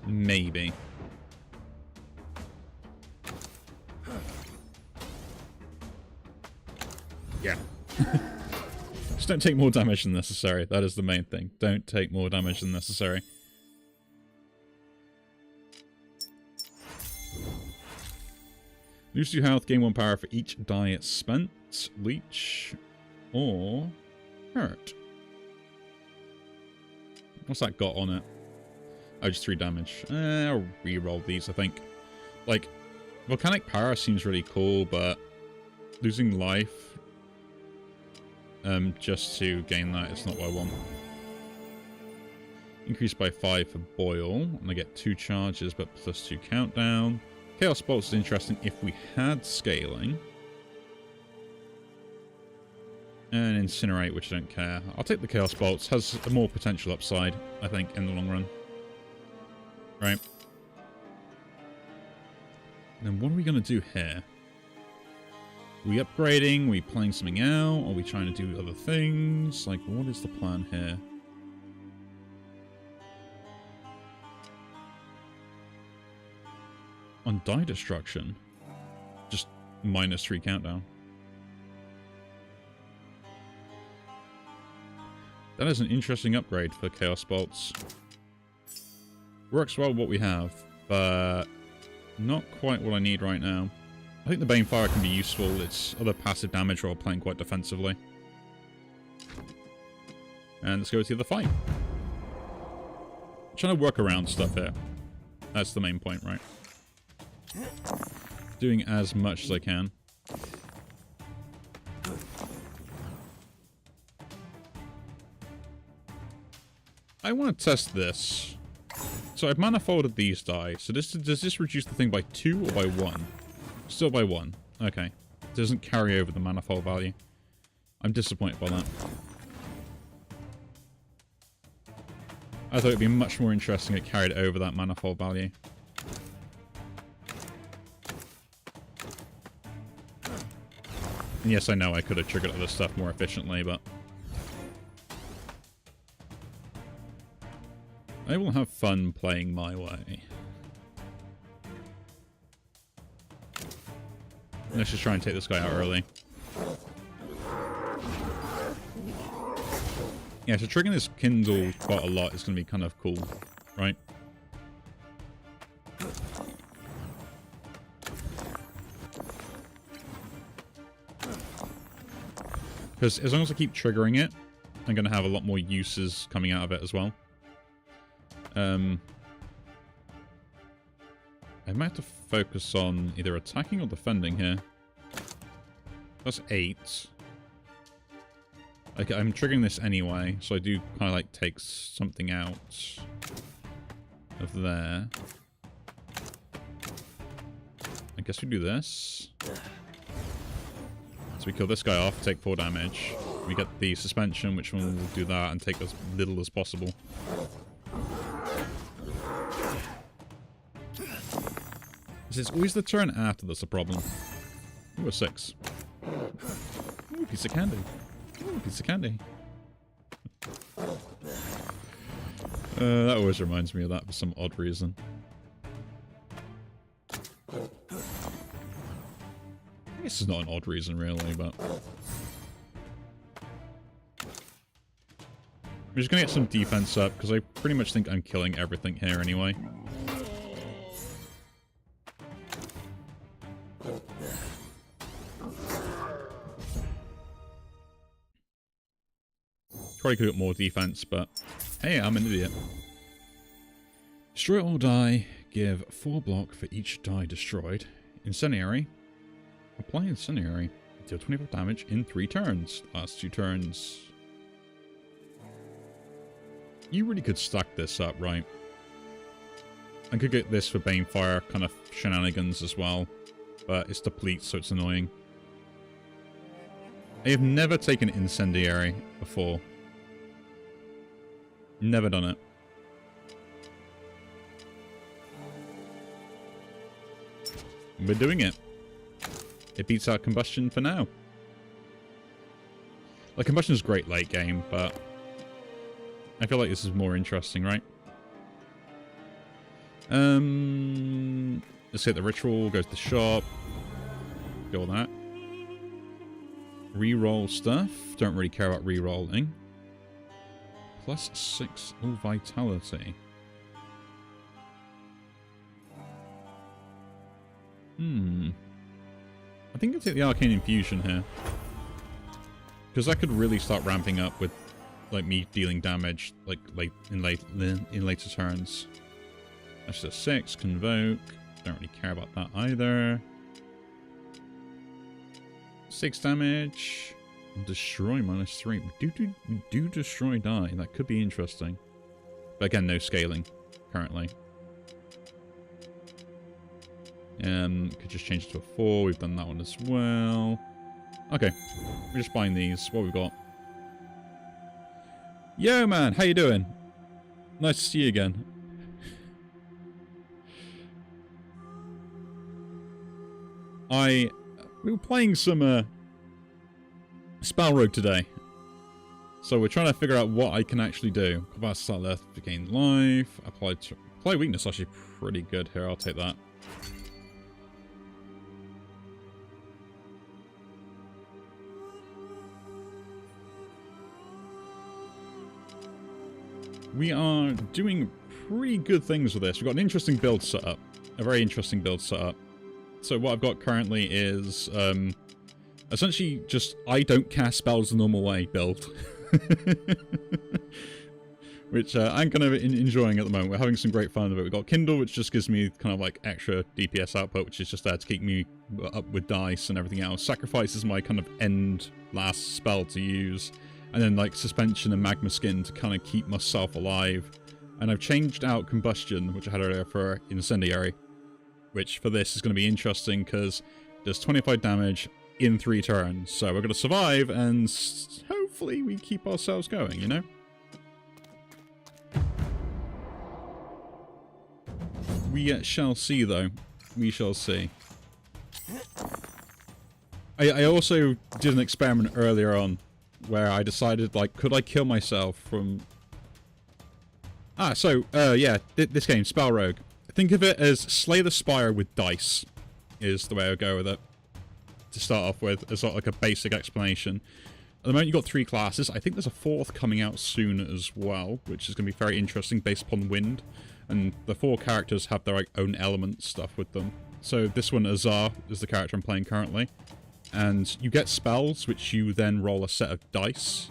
Maybe. Yeah. Just don't take more damage than necessary. That is the main thing. Don't take more damage than necessary. Lose 2 health, gain 1 power for each die it's spent. Leech. Or hurt. What's that got on it? Oh, just 3 damage. I'll re-roll these, I think. Like, Volcanic Power seems really cool, but losing life just to gain that is not what I want. Increased by 5 for Boil, and I get 2 charges, but plus 2 countdown. Chaos Bolts is interesting if we had scaling. And Incinerate, which I don't care. I'll take the Chaos Bolts. Has a more potential upside, I think, in the long run. Right. Then what are we going to do here? Are we upgrading? Are we playing something out? Are we trying to do other things? Like, what is the plan here? On die destruction, just -3 countdown. That is an interesting upgrade for Chaos Bolts. Works well with what we have, but not quite what I need right now. I think the Banefire can be useful. It's other passive damage while playing quite defensively. And let's go to the other fight. I'm trying to work around stuff here. That's the main point, right? Doing as much as I can. I want to test this. So I've manifolded these die. So does this reduce the thing by 2 or by 1? Still by 1. Okay. It doesn't carry over the manifold value. I'm disappointed by that. I thought it'd be much more interesting if it carried over that manifold value. And yes, I know I could have triggered other stuff more efficiently, but I will have fun playing my way. Let's just try and take this guy out early. Yeah, so triggering this Kindle quite a lot is going to be kind of cool, right? Because as long as I keep triggering it, I'm going to have a lot more uses coming out of it as well. I might have to focus on either attacking or defending here. That's 8. Okay, I'm triggering this anyway, so I do kind of like take something out of there. I guess we do this. So we kill this guy off, take 4 damage. We get the suspension, which will do that and take as little as possible. It's always the turn after that's a problem. Ooh, a 6. Ooh, piece of candy. Ooh, piece of candy. That always reminds me of that for some odd reason. I guess it's not an odd reason, really, but I'm just gonna get some defense up, because I pretty much think I'm killing everything here anyway. Probably could get more defense, but hey, I'm an idiot. Destroy all die. Give 4 block for each die destroyed. Incendiary. Apply Incendiary. Deal 25 damage in 3 turns. Last 2 turns. You really could stack this up, right? I could get this for Banefire kind of shenanigans as well, but it's deplete, so it's annoying. I have never taken Incendiary before. Never done it. We're doing it. It beats out Combustion for now. Like, Combustion is great late game, but I feel like this is more interesting, right? Let's hit the ritual, go to the shop, do all that. Reroll stuff. Don't really care about rerolling. +6 all vitality. I think I'll take the Arcane Infusion here. Because that could really start ramping up with like me dealing damage like in later turns. That's a 6, Convoke. Don't really care about that either. 6 damage. Destroy -3. We do destroy die. That could be interesting. But again, no scaling currently. Could just change it to a 4. We've done that one as well. Okay. We're just buying these. What we've got. Yo, man. How you doing? Nice to see you again. We were playing some Spell Rogue today. So we're trying to figure out what I can actually do. Combat start left to gain life. Apply weakness actually pretty good here. I'll take that. We are doing pretty good things with this. We've got an interesting build setup. A very interesting build setup. So what I've got currently is essentially just I don't cast spells the normal way build. Which I'm kind of enjoying at the moment. We're having some great fun with it. We've got Kindle, which just gives me kind of like extra DPS output, which is just there to keep me up with dice and everything else. Sacrifice is my kind of end last spell to use. And then like Suspension and Magma Skin to kind of keep myself alive. And I've changed out Combustion, which I had earlier, for Incendiary. Which for this is going to be interesting because does 25 damage in 3 turns. So we're going to survive and hopefully we keep ourselves going, you know? We shall see, though. We shall see. I also did an experiment earlier on where I decided, like, could I kill myself from... yeah, this game, Spell Rogue. Think of it as Slay the Spire with dice, is the way I would go with it. To start off with, as sort of like a basic explanation. At the moment, you've got 3 classes. I think there's a 4th coming out soon as well, which is going to be very interesting based upon wind. And the 4 characters have their like, own element stuff with them. So this one, Azar, is the character I'm playing currently. And you get spells, which you then roll a set of dice.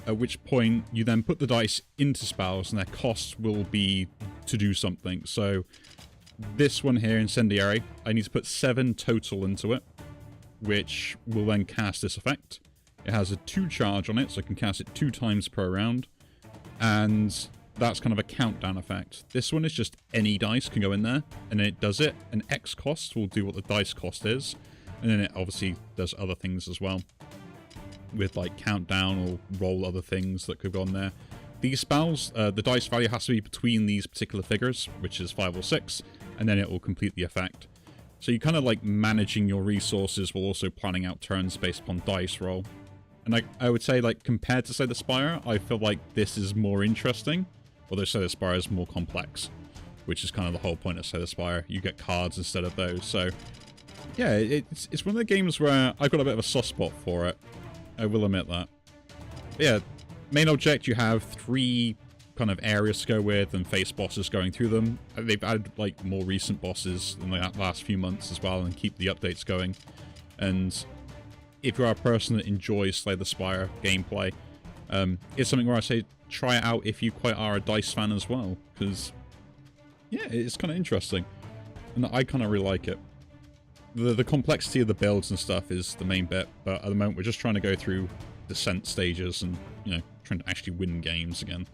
At which point, you then put the dice into spells, and their cost will be to do something. So, this one here, Incendiary, I need to put 7 total into it, which will then cast this effect. It has a 2 charge on it, so I can cast it 2 times per round. And that's kind of a countdown effect. This one is just any dice can go in there, and then it does it. An X cost will do what the dice cost is. And then it obviously does other things as well. With like countdown or roll other things that could go on there. These spells, the dice value has to be between these particular figures, which is 5 or 6, and then it will complete the effect. So you're kind of like managing your resources while also planning out turns based upon dice roll. And I would say, like, compared to Slay the Spire, I feel like this is more interesting, although Slay the Spire is more complex, which is kind of the whole point of Slay the Spire. You get cards instead of those, so... Yeah, it's one of the games where I've got a bit of a soft spot for it. I will admit that. But yeah, main object, you have 3 kind of areas to go with and face bosses going through them. They've added like more recent bosses in the last few months as well and keep the updates going. And if you are a person that enjoys Slay the Spire gameplay, it's something where I say try it out if you quite are a DICE fan as well. Because, yeah, it's kind of interesting. And I kind of really like it. The complexity of the builds and stuff is the main bit, but at the moment we're just trying to go through descent stages and, you know, trying to actually win games again.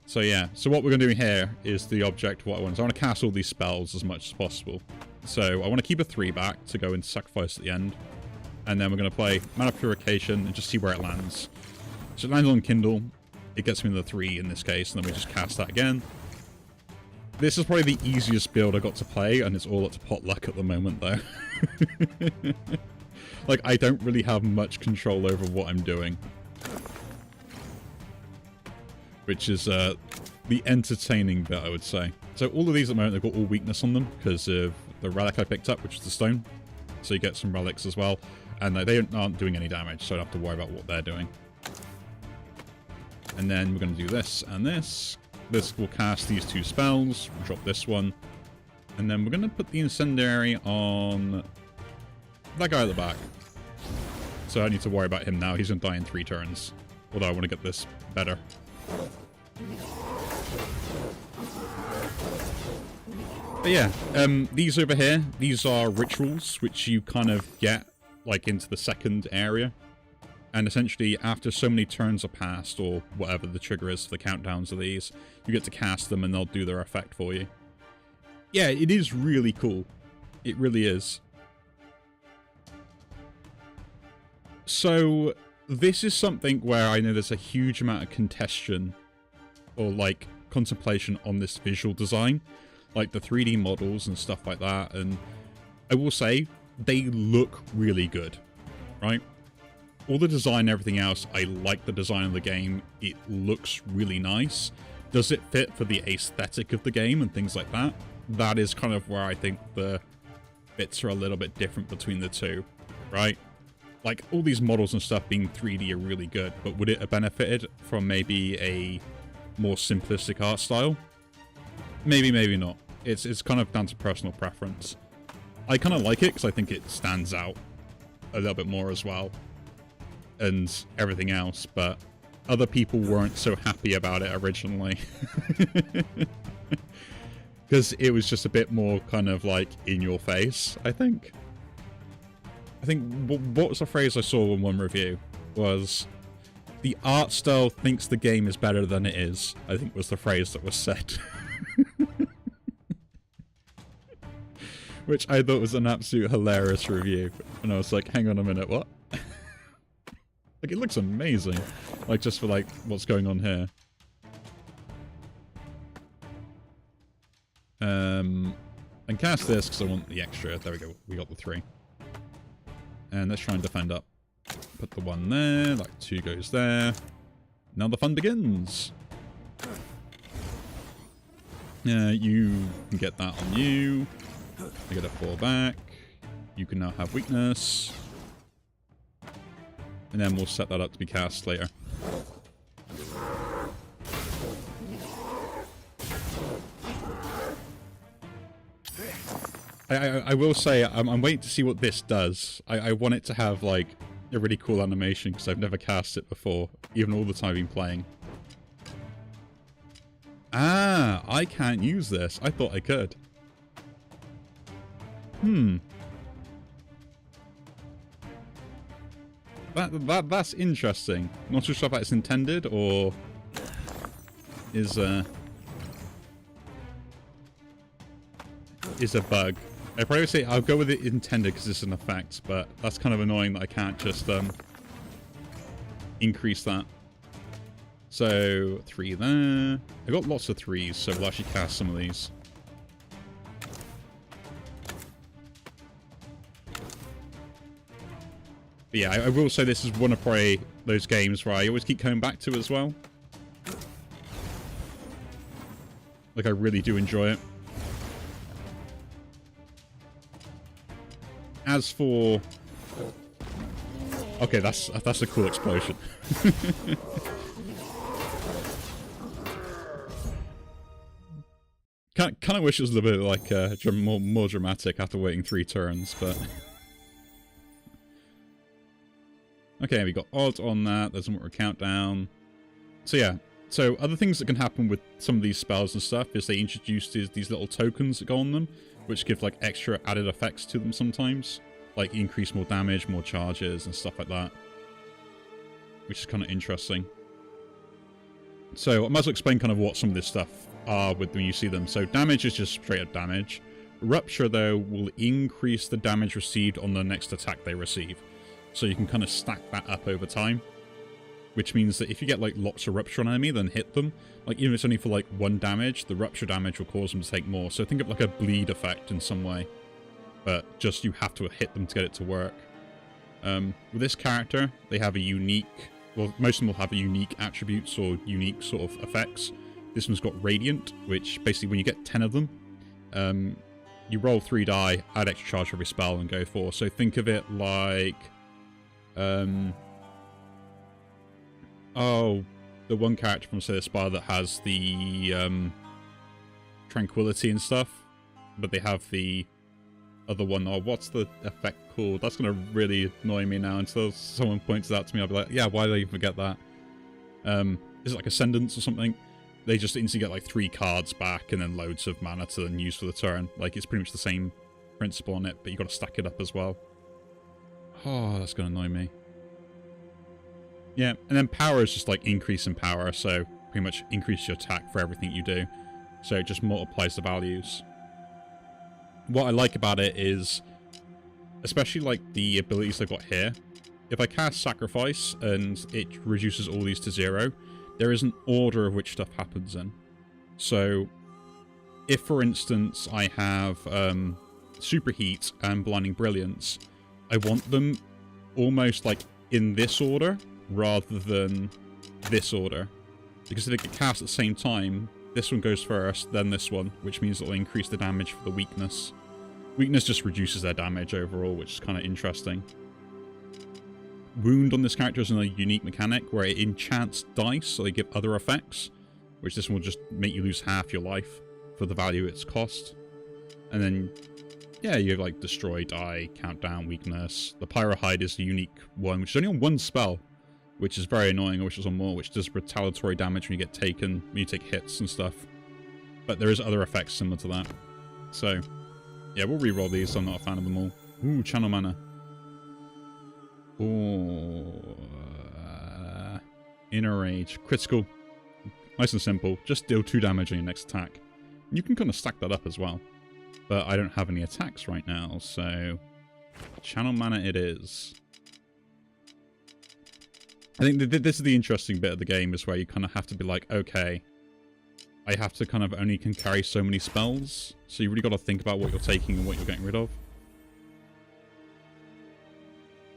So yeah, so what we're going to do here is the object what I want. So I want to cast all these spells as much as possible. So I want to keep a 3 back to go into sacrifice at the end. And then we're going to play Mana Purification and just see where it lands. So it lands on Kindle. It gets me the 3 in this case, and then we just cast that again. This is probably the easiest build I got to play, and it's all up to pot luck at the moment, though. Like, I don't really have much control over what I'm doing. Which is the entertaining bit, I would say. So all of these at the moment, they've got all weakness on them, because of the relic I picked up, which is the stone. So you get some relics as well. And they aren't doing any damage, so I don't have to worry about what they're doing. And then we're going to do this and this. This will cast these 2 spells, drop this one, and then we're going to put the Incendiary on that guy at the back. So I don't need to worry about him now, he's going to die in 3 turns. Although I want to get this better. But yeah, these over here, these are rituals, which you kind of get, like, into the second area. And essentially, after so many turns are passed, or whatever the trigger is for the countdowns of these, you get to cast them and they'll do their effect for you. Yeah, it is really cool. It really is. So, this is something where I know there's a huge amount of contention, or like, contemplation on this visual design. Like the 3D models and stuff like that, and I will say, they look really good, right? All the design and everything else, I like the design of the game. It looks really nice. Does it fit for the aesthetic of the game and things like that? That is kind of where I think the bits are a little bit different between the two, right? Like, all these models and stuff being 3D are really good, but would it have benefited from maybe a more simplistic art style? Maybe, maybe not. It's kind of down to personal preference. I kind of like it because I think it stands out a little bit more as well. And everything else, but other people weren't so happy about it originally. Because it was just a bit more kind of like in your face, I think. What was the phrase I saw in one review was, the art style thinks the game is better than it is, I think was the phrase that was said. Which I thought was an absolute hilarious review. And I was like, hang on a minute, what? Like, it looks amazing. Like, just for, like, what's going on here. And cast this because I want the extra. There we go. We got the 3. And let's try and defend up. Put the 1 there. Like 2 goes there. Now the fun begins. You can get that on you. I get a 4 back. You can now have weakness. And then we'll set that up to be cast later. I will say, I'm waiting to see what this does. I want it to have, like, a really cool animation, because I've never cast it before, even all the time I've been playing. Ah, I can't use this. I thought I could. That's interesting. Not too sure if that's intended, or is a bug. I'd probably say I'll go with it intended because it's an effect, but that's kind of annoying that I can't just increase that. So 3 there. I got lots of 3s, so we'll actually cast some of these. But yeah, I will say this is one of probably those games where I always keep coming back to as well. Like, I really do enjoy it. As for... Okay, that's a cool explosion. Kind of wish it was a little bit like more dramatic after waiting 3 turns, but... Okay, we got odd on that. There's more countdown. So yeah. So other things that can happen with some of these spells and stuff is they introduced these little tokens that go on them, which give like extra added effects to them sometimes. Like increase more damage, more charges, and stuff like that. Which is kind of interesting. So I might as well explain kind of what some of this stuff are with when you see them. So damage is just straight up damage. Rupture, though, will increase the damage received on the next attack they receive. So you can kind of stack that up over time. Which means that if you get like lots of Rupture on an enemy, then hit them. Like even if it's only for like 1 damage, the Rupture damage will cause them to take more. So think of like a bleed effect in some way. But just you have to hit them to get it to work. With this character, they have a unique... Well, most of them will have unique attributes or unique sort of effects. This one's got Radiant, which basically when you get 10 of them, you roll 3 die, add extra charge for every spell, and go 4. So think of it like... Oh, the one character from Slay the Spire that has the Tranquility and stuff, but they have the other one. Oh, what's the effect called? That's going to really annoy me now until someone points it out to me. I'll be like, yeah, why did I even forget that? Is it like Ascendance or something? They just instantly get like 3 cards back and then loads of mana to then use for the turn. Like, it's pretty much the same principle on it, but you got to stack it up as well. Oh, that's going to annoy me. Yeah, and then power is just like increase in power, so pretty much increase your attack for everything you do. So it just multiplies the values. What I like about it is, especially like the abilities they've got here, if I cast Sacrifice and it reduces all these to 0, there is an order of which stuff happens in. So if, for instance, I have Superheat and Blinding Brilliance, I want them almost like in this order, rather than this order. Because if they get cast at the same time, this one goes first, then this one, which means it'll increase the damage for the weakness. Weakness just reduces their damage overall, which is kind of interesting. Wound on this character is a unique mechanic where it enchants dice, so they give other effects, which this one will just make you lose half your life for the value it's cost. And then, yeah, you have like Destroy, Die, Countdown, Weakness. The Pyrohide is the unique one, which is only on 1 spell, which is very annoying. I wish it was on more, which does retaliatory damage when you get taken, when you take hits and stuff. But there is other effects similar to that. So, yeah, we'll re-roll these, so I'm not a fan of them all. Ooh, Channel Mana. Ooh. Inner Rage. Critical. Nice and simple. Just deal 2 damage on your next attack. And you can kind of stack that up as well. But I don't have any attacks right now, so... Channel Mana it is. I think this is the interesting bit of the game, is where you kind of have to be like, okay, I have to kind of only can carry so many spells. So you really got to think about what you're taking and what you're getting rid of.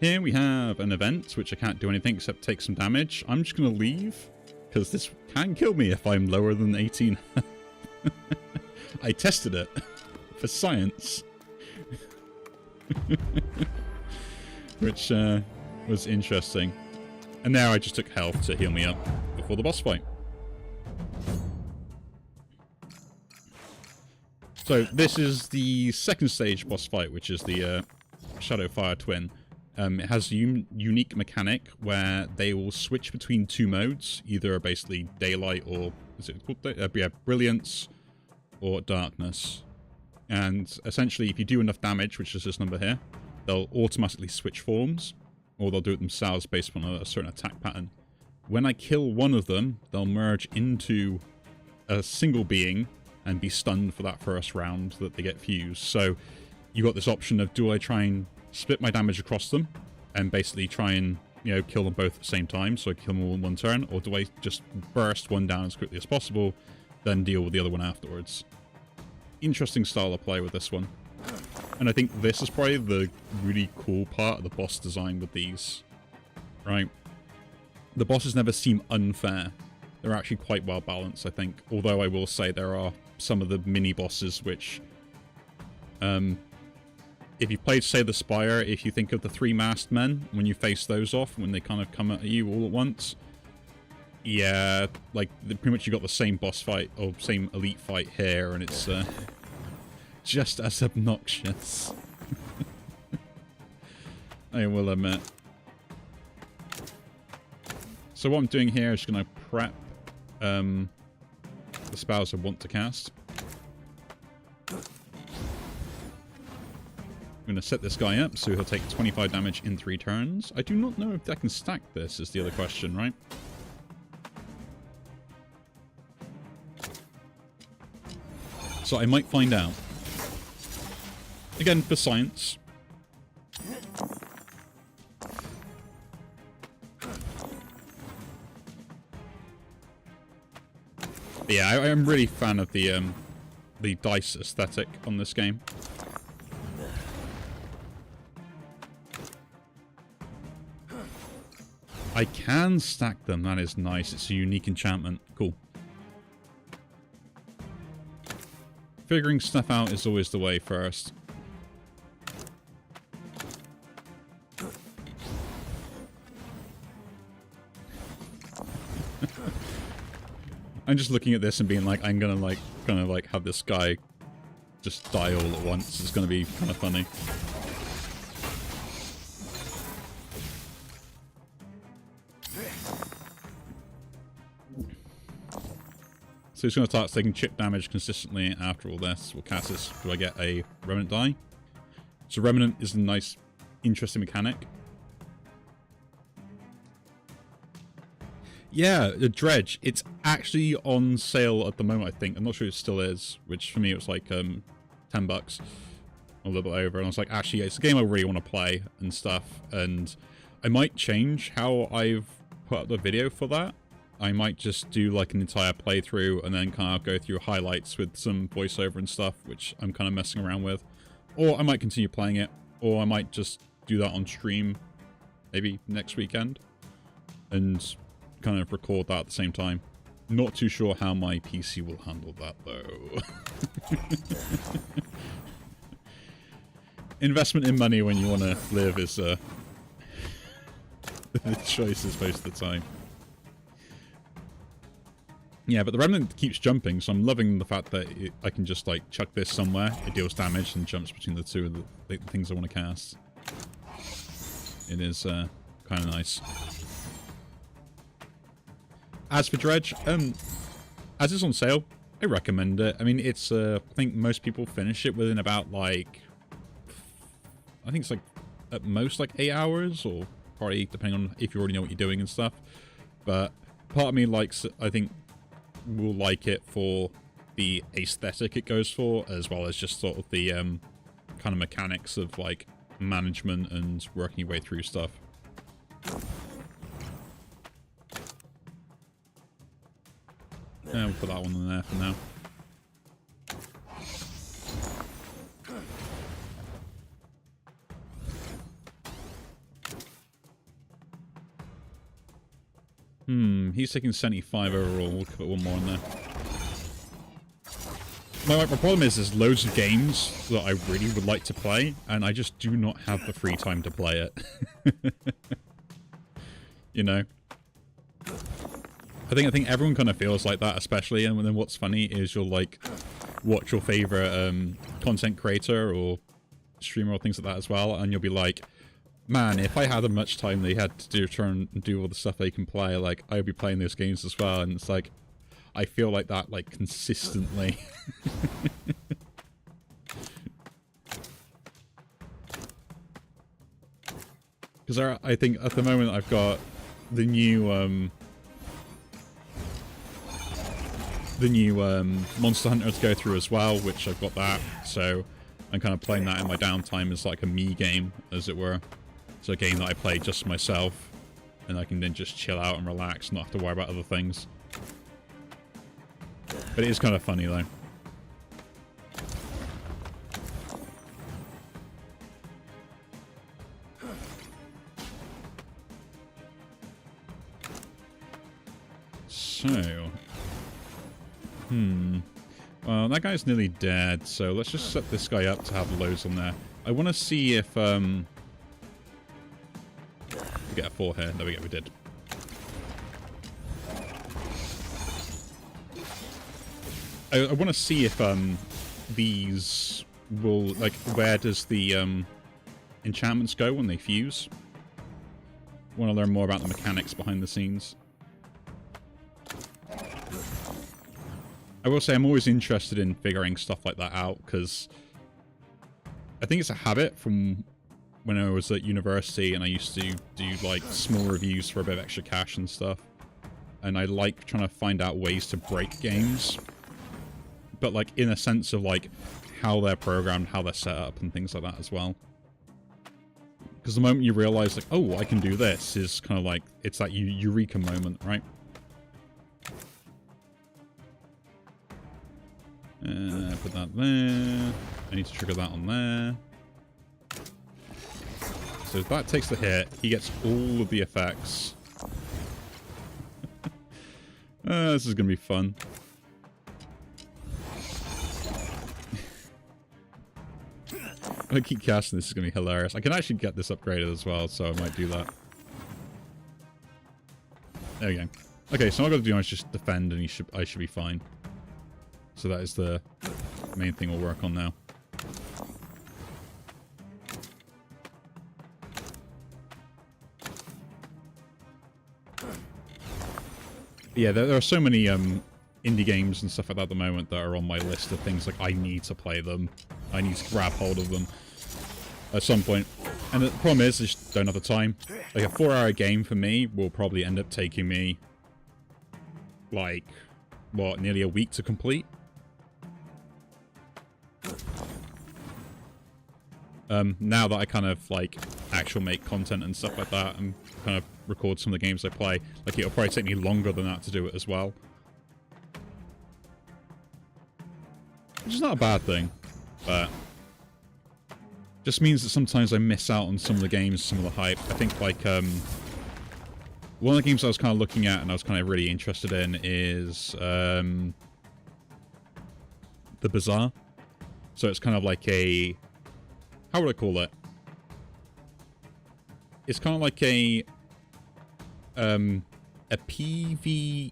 Here we have an event, which I can't do anything except take some damage. I'm just going to leave, because this can kill me if I'm lower than 18. I tested it for science. Which was interesting. And now I just took health to heal me up before the boss fight. So this is the second stage boss fight, which is the Shadowfire Twin. It has a unique mechanic where they will switch between two modes, either basically daylight or, is it called brilliance or darkness. And essentially, if you do enough damage, which is this number here, they'll automatically switch forms, or they'll do it themselves based on a certain attack pattern. When I kill one of them, they'll merge into a single being and be stunned for that first round that they get fused. So you got this option of, do I try and split my damage across them and basically try and, you know, kill them both at the same time, so I kill them all in one turn, or do I just burst one down as quickly as possible, then deal with the other one afterwards? Interesting style of play with this one. And I think this is probably the really cool part of the boss design with these, right? The bosses never seem unfair. They're actually quite well balanced, I think. Although I will say there are some of the mini-bosses which... if you played, say, the Spire, if you think of the three masked men, when you face those off, when they kind of come at you all at once, yeah, like, pretty much you got the same boss fight, or same elite fight here, and it's just as obnoxious. I will admit. So what I'm doing here is going to prep the spells I want to cast. I'm going to set this guy up so he'll take 25 damage in 3 turns. I do not know if I can stack this, is the other question, right? So I might find out. Again, for science. But yeah, I am really a fan of the dice aesthetic on this game. I can stack them, that is nice. It's a unique enchantment. Cool. Figuring stuff out is always the way first. I'm just looking at this and being like, I'm gonna like have this guy just die all at once. It's gonna be kind of funny. So he's going to start taking chip damage consistently after all this. We'll cast this. Do I get a Remnant die? So Remnant is a nice, interesting mechanic. Yeah, the Dredge. It's actually on sale at the moment, I think. I'm not sure it still is, which for me it was like $10. A little bit over. And I was like, actually, it's a game I really want to play and stuff. And I might change how I've put up the video for that. I might just do like an entire playthrough and then kind of go through highlights with some voiceover and stuff, which I'm kind of messing around with. Or I might continue playing it, or I might just do that on stream, maybe next weekend, and kind of record that at the same time. Not too sure how my PC will handle that, though. Investment in money when you want to live is the choices most of the time. Yeah, but the Remnant keeps jumping, so I'm loving the fact that I can just, like, chuck this somewhere, it deals damage, and jumps between the two of the things I want to cast. It is kind of nice. As for Dredge, as it's on sale, I recommend it. I mean, it's, I think most people finish it within about, like, I think it's, like, at most, like, 8 hours, or probably depending on if you already know what you're doing and stuff. But part of me likes, I think, will like it for the aesthetic it goes for, as well as just sort of the kind of mechanics of like management and working your way through stuff. We'll put that one in there for now. He's taking 75 overall. We'll put one more in there. My problem is there's loads of games that I really would like to play, and I just do not have the free time to play it. You know? I think everyone kind of feels like that, especially, and then what's funny is you'll, like, watch your favorite content creator or streamer or things like that as well, and you'll be like, man, if I had as much time they had to turn and do all the stuff they can play, like, I would be playing those games as well, and it's like, I feel like that, like, consistently. Because I think at the moment I've got the new Monster Hunter to go through as well, which I've got that, so I'm kind of playing that in my downtime as like a me game, as it were. It's a game that I play just myself, and I can then just chill out and relax, not have to worry about other things. But it is kind of funny though. So, well, that guy's nearly dead, so let's just set this guy up to have loads on there. I want to see if, we get a 4 here. There we go, we did. I want to see if, these will, like, where does the, enchantments go when they fuse? I want to learn more about the mechanics behind the scenes. I will say I'm always interested in figuring stuff like that out, because I think it's a habit from when I was at university and I used to do, like, small reviews for a bit of extra cash and stuff. And I like trying to find out ways to break games. But, like, in a sense of, like, how they're programmed, how they're set up, and things like that as well. Because the moment you realize, like, oh, I can do this, is kind of like, it's that eureka moment, right? Put that there. I need to trigger that on there. So if that takes the hit, he gets all of the effects. This is going to be fun. I keep casting this, is going to be hilarious. I can actually get this upgraded as well, so I might do that. There we go. Okay, so all I've got to do is just defend, and I should be fine. So that is the main thing we'll work on now. Yeah, there are so many indie games and stuff like that at the moment that are on my list of things like I need to play them. I need to grab hold of them at some point. And the problem is I just don't have the time. Like a 4-hour game for me will probably end up taking me like, what, nearly a week to complete? Now that I kind of, like, make content and stuff like that, and kind of record some of the games I play, like, it'll probably take me longer than that to do it as well. Which is not a bad thing, but just means that sometimes I miss out on some of the games, some of the hype. I think, like, one of the games I was kind of looking at and I was kind of really interested in is, The Bazaar. So it's kind of like a... How would I call it? It's kind of like a PvEP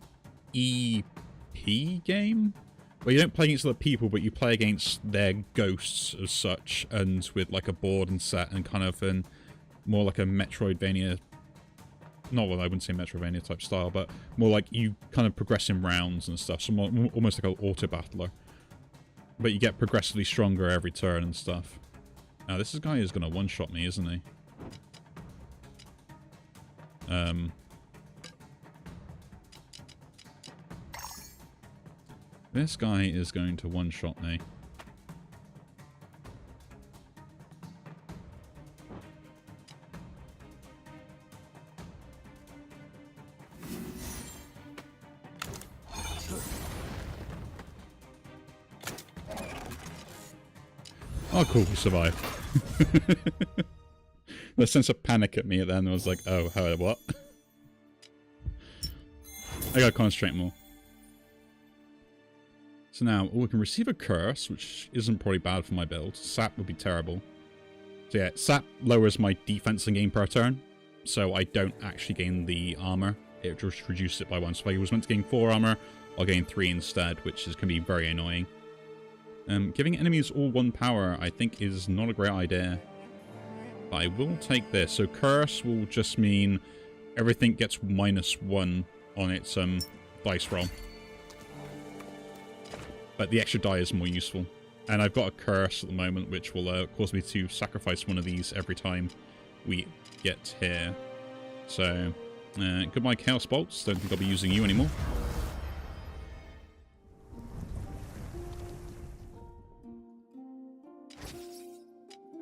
game? Where you don't play against other people, but you play against their ghosts as such, and with like a board and set, and kind of more like a Metroidvania... Not, well, I wouldn't say Metroidvania type style, but more like you kind of progress in rounds and stuff, so more, almost like an auto-battler. But you get progressively stronger every turn and stuff. Now, this guy is going to one-shot me, isn't he? This guy is going to one-shot me. Oh, cool, we survived. The sense of panic at me at the end, I was like, oh, what? I gotta concentrate more. So now, we can receive a curse, which isn't probably bad for my build. Sap would be terrible. So yeah, Sap lowers my defense in game per turn, so I don't actually gain the armor. It just reduces it by 1. So if I was meant to gain 4 armor, I'll gain 3 instead, which can be very annoying. Giving enemies all 1 power, I think, is not a great idea. But I will take this. So curse will just mean everything gets -1 on its dice roll. But the extra die is more useful. And I've got a curse at the moment, which will cause me to sacrifice one of these every time we get here. So, goodbye Chaos Bolts. Don't think I'll be using you anymore.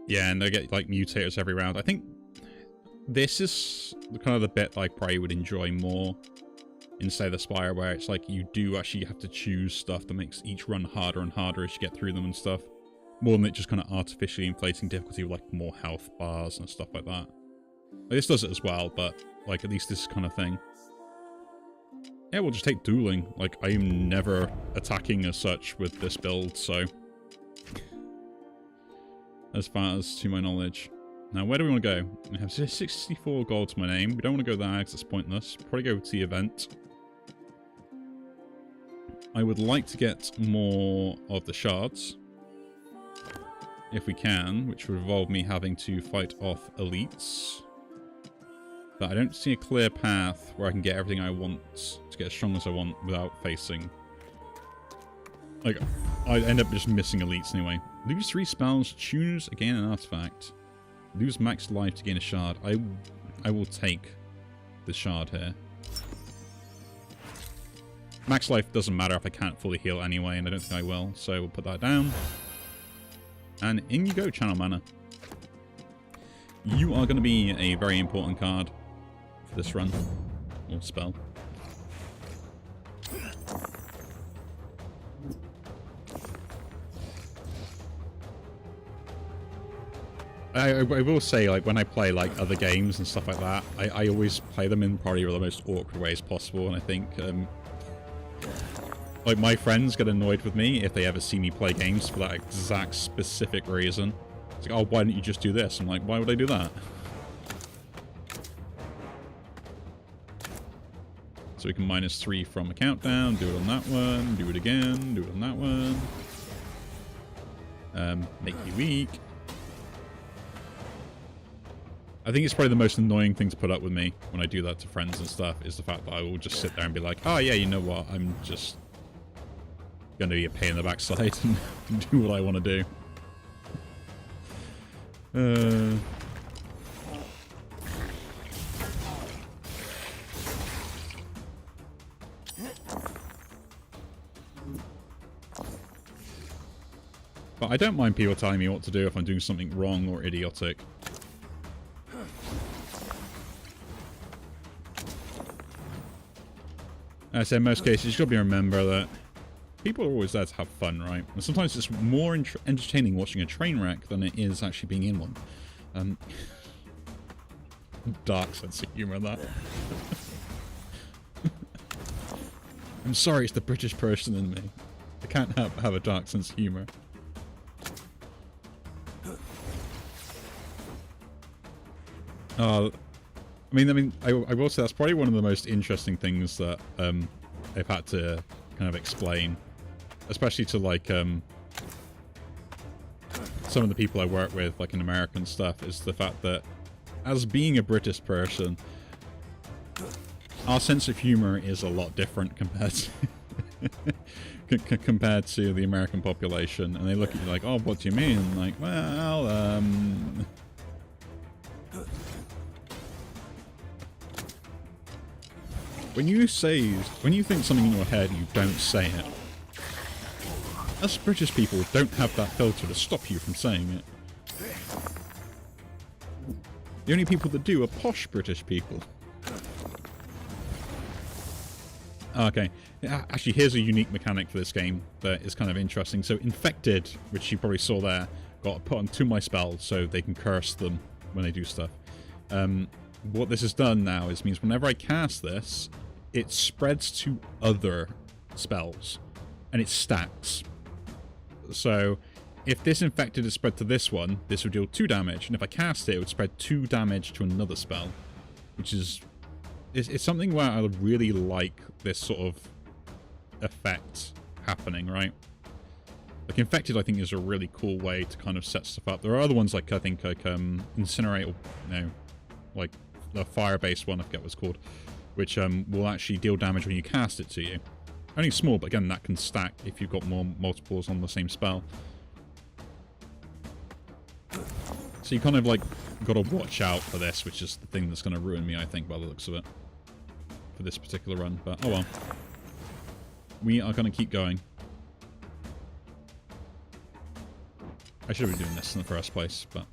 Yeah, and they get, like, mutators every round. I think this is kind of the bit that I probably would enjoy more in, say, the Spire, where it's like you do actually have to choose stuff that makes each run harder and harder as you get through them and stuff. More than it just kind of artificially inflating difficulty with, like, more health bars and stuff like that. Like, this does it as well, but, like, at least this kind of thing. Yeah, we'll just take dueling. Like, I'm never attacking as such with this build, so... as far as to my knowledge. Now, where do we want to go? We have 64 gold to my name. We don't want to go there because it's pointless. Probably go to the event. I would like to get more of the shards. If we can, which would involve me having to fight off elites. But I don't see a clear path where I can get everything I want to get as strong as I want without facing... like, I end up just missing elites anyway. Lose 3 spells, choose to gain an artifact. Lose max life to gain a shard. I will take the shard here. Max life doesn't matter if I can't fully heal anyway, and I don't think I will, so we'll put that down. And in you go, Channel Mana. You are going to be a very important card for this run, or spell. I will say, like, when I play, like, other games and stuff like that, I always play them in probably the most awkward ways possible, and I think, like, my friends get annoyed with me if they ever see me play games for that exact specific reason. It's like, oh, why don't you just do this? I'm like, why would I do that? So we can -3 from a countdown, do it on that one, do it again, do it on that one. Make you weak. I think it's probably the most annoying thing to put up with me when I do that to friends and stuff, is the fact that I will just sit there and be like, oh yeah, you know what, I'm just gonna be a pain in the backside and do what I want to do. But I don't mind people telling me what to do if I'm doing something wrong or idiotic. I say in most cases, you've got to remember that people are always there to have fun, right? And sometimes it's more entertaining watching a train wreck than it is actually being in one. Dark sense of humour, that. I'm sorry, it's the British person in me. I can't have a dark sense of humour. I mean, I will say that's probably one of the most interesting things that I've had to kind of explain, especially to, like, some of the people I work with, like in America and stuff, is the fact that as being a British person, our sense of humor is a lot different compared to compared to the American population, and they look at you like, oh, what do you mean? Like, well, when you think something in your head, you don't say it. Us British people don't have that filter to stop you from saying it. The only people that do are posh British people. Okay, actually, here's a unique mechanic for this game that is kind of interesting. So Infected, which you probably saw there, got to put on 2 of my spells so they can curse them when they do stuff. What this has done now is means whenever I cast this, it spreads to other spells, and it stacks. So if this infected is spread to this one, this would deal 2 damage, and if I cast it, it would spread 2 damage to another spell, which is it's something where I really like this sort of effect happening, right? Like Infected, I think, is a really cool way to kind of set stuff up. There are other ones like I think like Incinerate, or no, like the fire-based one, I forget what it's called, which will actually deal damage when you cast it to you. Only small, but again, that can stack if you've got more multiples on the same spell. So you kind of like got to watch out for this, which is the thing that's going to ruin me, I think, by the looks of it, for this particular run. But oh well, we are going to keep going. I should have been doing this in the first place, but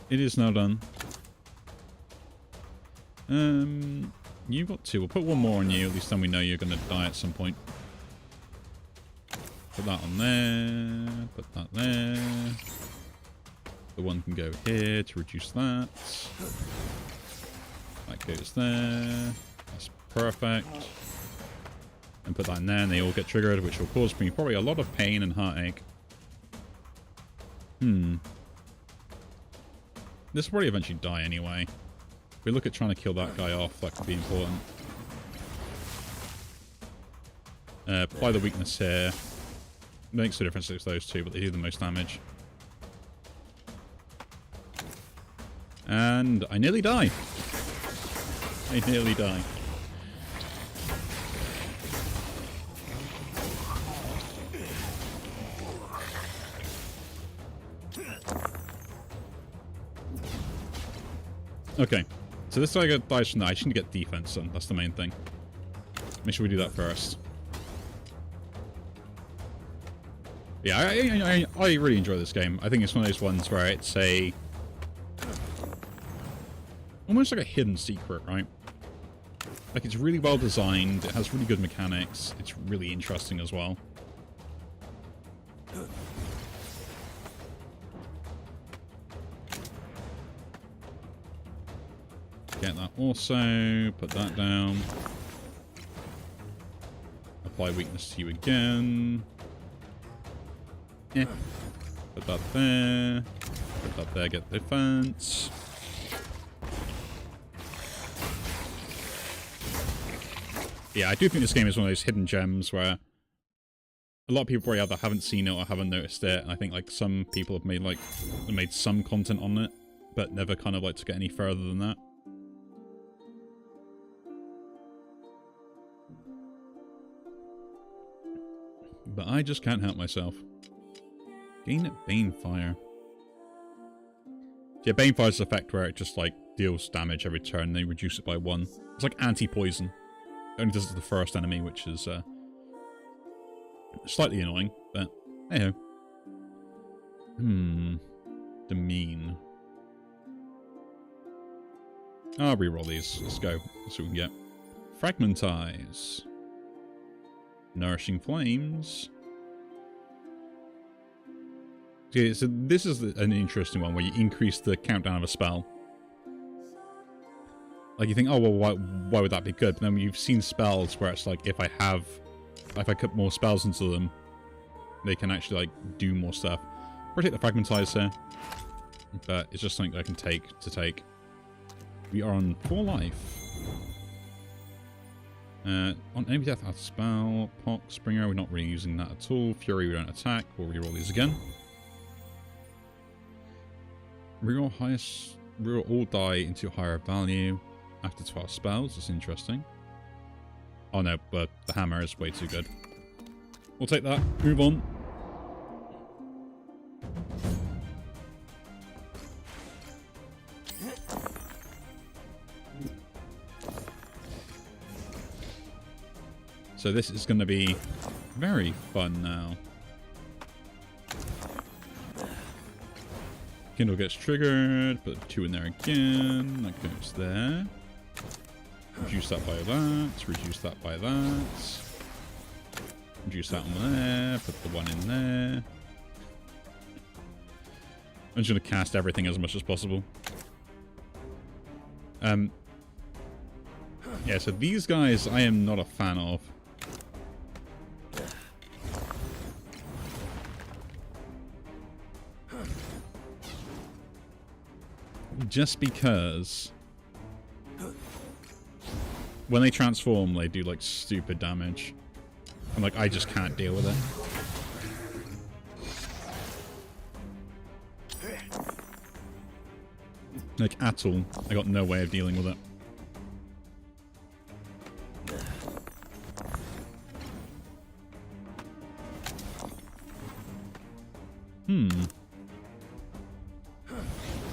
it is now done. You've got 2. We'll put 1 more on you, at least then we know you're going to die at some point. Put that on there. Put that there. The one can go here to reduce that. That goes there. That's perfect. And put that in there, and they all get triggered, which will cause me probably a lot of pain and heartache. This will probably eventually die anyway. If we look at trying to kill that guy off, that could be important. Apply the weakness here. Makes no difference if it's those 2, but they do the most damage. And I nearly die. I nearly die. Okay, so this guy dies from that. I shouldn't get defense done. That's the main thing. Make sure we do that first. Yeah, I really enjoy this game. I think it's one of those ones where it's a almost like a hidden secret, right? Like, it's really well designed. It has really good mechanics. It's really interesting as well. Get that also. Put that down. Apply weakness to you again. Yeah. Put that there. Put that there, get defense. Yeah, I do think this game is one of those hidden gems where a lot of people probably either haven't seen it or haven't noticed it. And I think like some people have made some content on it, but never kind of like to get any further than that. But I just can't help myself. Gain Banefire. Yeah, Banefire's effect where it just like deals damage every turn and they reduce it by 1. It's like anti-poison. It only does it to the first enemy, which is slightly annoying, but hey ho. Demean. I'll reroll these. Let's go. Let's see what we can get. Fragmentize. Nourishing Flames. Okay, so this is an interesting one where you increase the countdown of a spell. Like, you think, oh, well, why would that be good? But then you've seen spells where it's like, if I put more spells into them, they can actually, like, do more stuff. I'll take the Fragmentize here. But it's just something I can take. We are on 4 life. On enemy death, add spell. Pox, Springer, we're not really using that at all. Fury, we don't attack. We'll reroll these again. Reroll all die into a higher value after 12 spells. That's interesting. Oh no, but the hammer is way too good. We'll take that. Move on. So this is going to be very fun now. Kindle gets triggered, put 2 in there again. That goes there. Reduce that by that. Reduce that by that. Reduce that one there. Put the one in there. I'm just going to cast everything as much as possible. Yeah, so these guys I am not a fan of. Just because when they transform, they do like stupid damage. And like, I just can't deal with it. Like, at all. I got no way of dealing with it.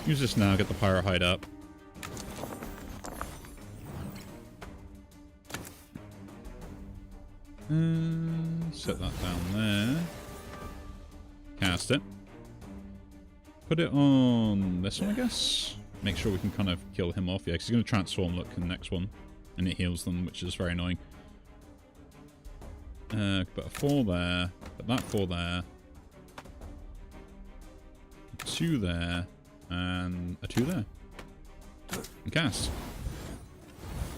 Use this now, get the Pyro Hide up. Set that down there. Cast it. Put it on this one, I guess. Make sure we can kind of kill him off. Yeah, because he's going to transform, look, in the next one. And it heals them, which is very annoying. Put a 4 there. Put that 4 there. 2 there. And a 2 there. And cast.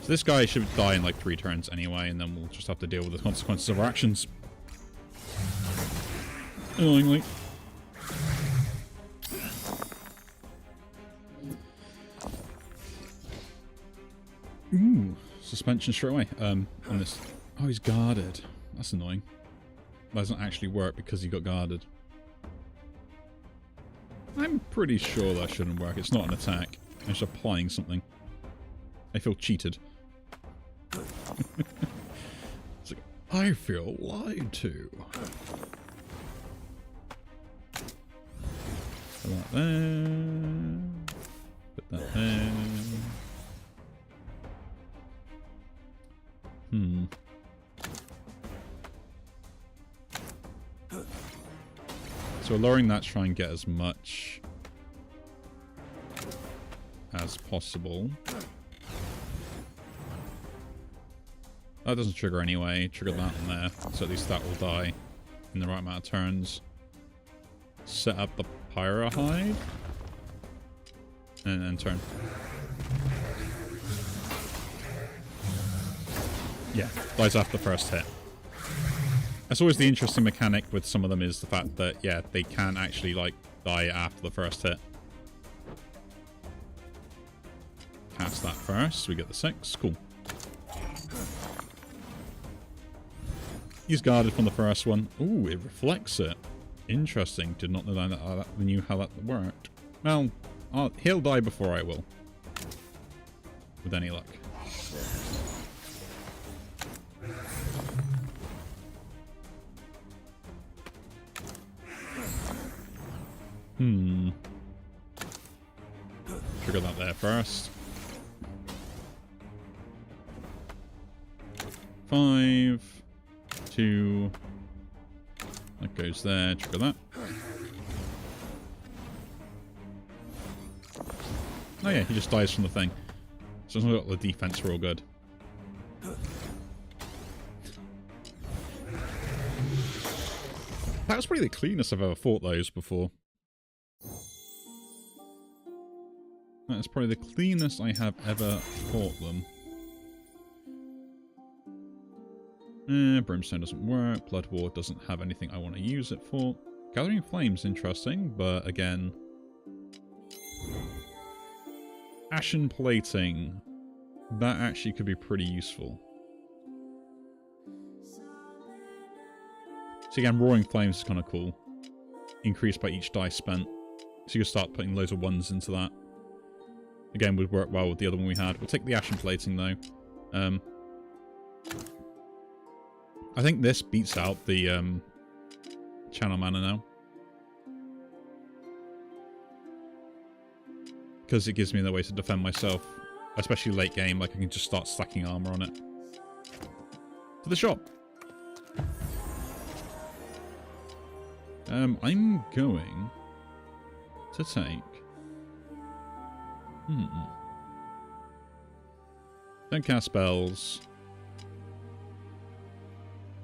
So this guy should die in like 3 turns anyway, and then we'll just have to deal with the consequences of our actions. Annoyingly. Ooh, suspension straight away. On this. Oh, he's guarded. That's annoying. That doesn't actually work because he got guarded. I'm pretty sure that shouldn't work. It's not an attack. I'm just applying something. I feel cheated. It's like, I feel lied to. Put that there. Put that there. So we're lowering that to try and get as much as possible. That doesn't trigger anyway. Trigger that on there. So at least that will die in the right amount of turns. Set up the Pyro Hide. And then turn. Yeah, dies after the first hit. That's always the interesting mechanic with some of them, is the fact that, yeah, they can actually, like, die after the first hit. Cast that first, we get the 6, cool. He's guarded from the first one. Ooh, it reflects it. Interesting, did not know that I knew how that worked. Well, he'll die before I will. With any luck. Trigger that there first. 5, 2. That goes there. Trigger that. Oh yeah, he just dies from the thing. So as long as we've got the defense, we're all good. That was probably the cleanest I've ever fought those before. That is probably the cleanest I have ever fought them. Brimstone doesn't work. Blood War doesn't have anything I want to use it for. Gathering Flame's interesting, but again... Ashen Plating. That actually could be pretty useful. So again, Roaring Flames is kind of cool. Increased by each die spent. So you can start putting loads of 1s into that. Again, would work well with the other one we had. We'll take the Ashen Plating, though. I think this beats out the Channel Mana now. Because it gives me the way to defend myself. Especially late game, like I can just start stacking armor on it. To the shop! I'm going to take... Don't cast spells.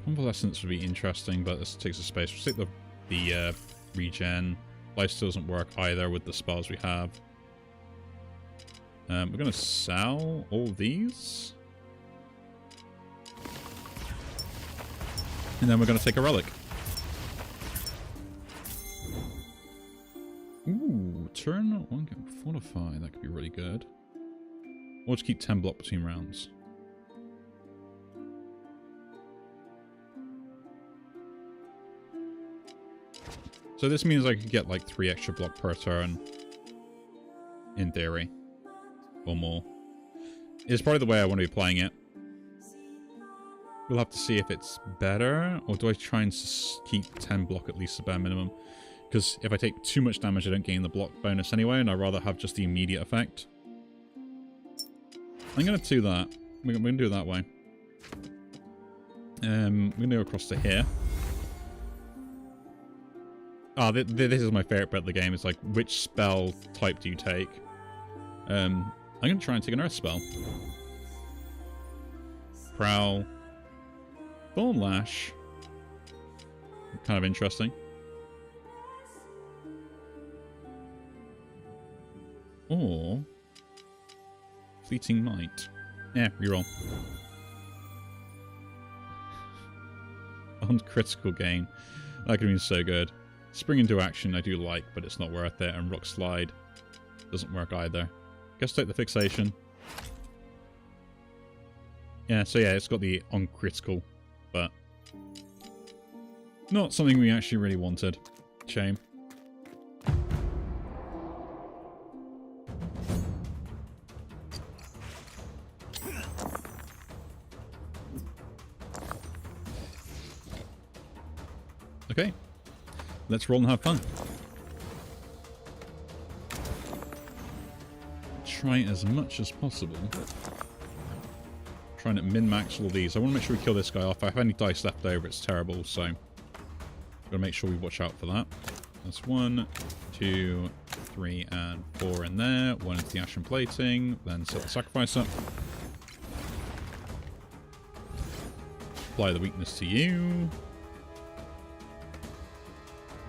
Convalescence would be interesting, but this takes a space. We'll take the regen. Lifesteal doesn't work either with the spells we have. We're going to sell all these. And then we're going to take a relic. Ooh, turn 1 can fortify. That could be really good. Or just keep 10 block between rounds. So this means I could get like 3 extra block per turn. In theory. Or more. It's probably the way I want to be playing it. We'll have to see if it's better. Or do I try and keep 10 block at least the bare minimum? Because if I take too much damage, I don't gain the block bonus anyway, and I'd rather have just the immediate effect. I'm going to do that. We're going to do it that way. We're going to go across to here. Ah, this is my favourite bit of the game. It's like, which spell type do you take? I'm going to try and take an Earth spell. Prowl. Thorn Lash. Kind of interesting. Or Fleeting Might. Yeah, reroll. On critical gain. That could have been so good. Spring into action I do like, but it's not worth it. And Rock Slide doesn't work either. Guess take the fixation. Yeah, so yeah, it's got the on critical, but not something we actually really wanted. Shame. Okay, let's roll and have fun. Try as much as possible. Trying to min-max all these. I want to make sure we kill this guy off. If I have any dice left over, it's terrible, so gotta make sure we watch out for that. That's 1, 2, 3, and 4 in there. 1 into the Ashen Plating, then set the sacrifice up. Apply the weakness to you.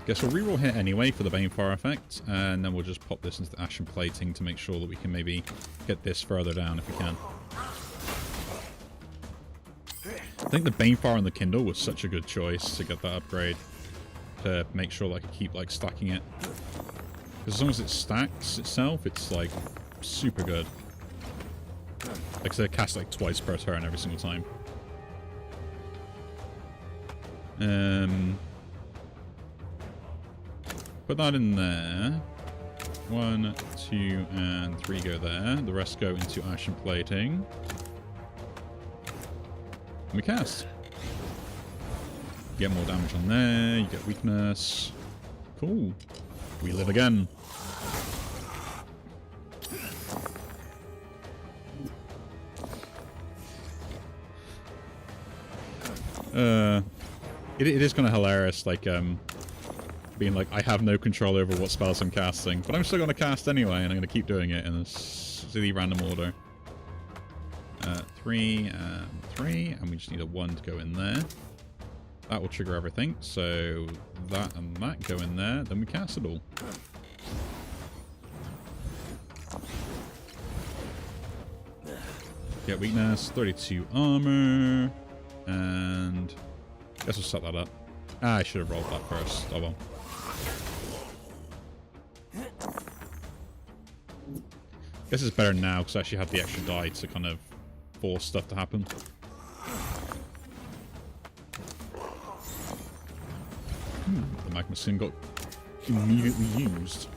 Guess we'll reroll here anyway for the Banefire effect, and then we'll just pop this into the Ashen Plating to make sure that we can maybe get this further down if we can. I think the Banefire and the Kindle was such a good choice to get that upgrade, to make sure that I could keep like stacking it. Because as long as it stacks itself, it's like super good. Like I said, cast like twice per turn every single time. Put that in there. 1, 2, and 3 go there. The rest go into Ashen Plating. And we cast. Get more damage on there. You get weakness. Cool. We live again. It is kind of hilarious, like, being like, I have no control over what spells I'm casting, but I'm still going to cast anyway, and I'm going to keep doing it in a silly random order. 3 and 3, and we just need a 1 to go in there. That will trigger everything, so that and that go in there, then we cast it all. Get weakness, 32 armor, and guess we'll set that up. Ah, I should have rolled that first. Oh well. Guess it's better now because I actually have the extra die to kind of force stuff to happen. The Magma Sin got immediately used.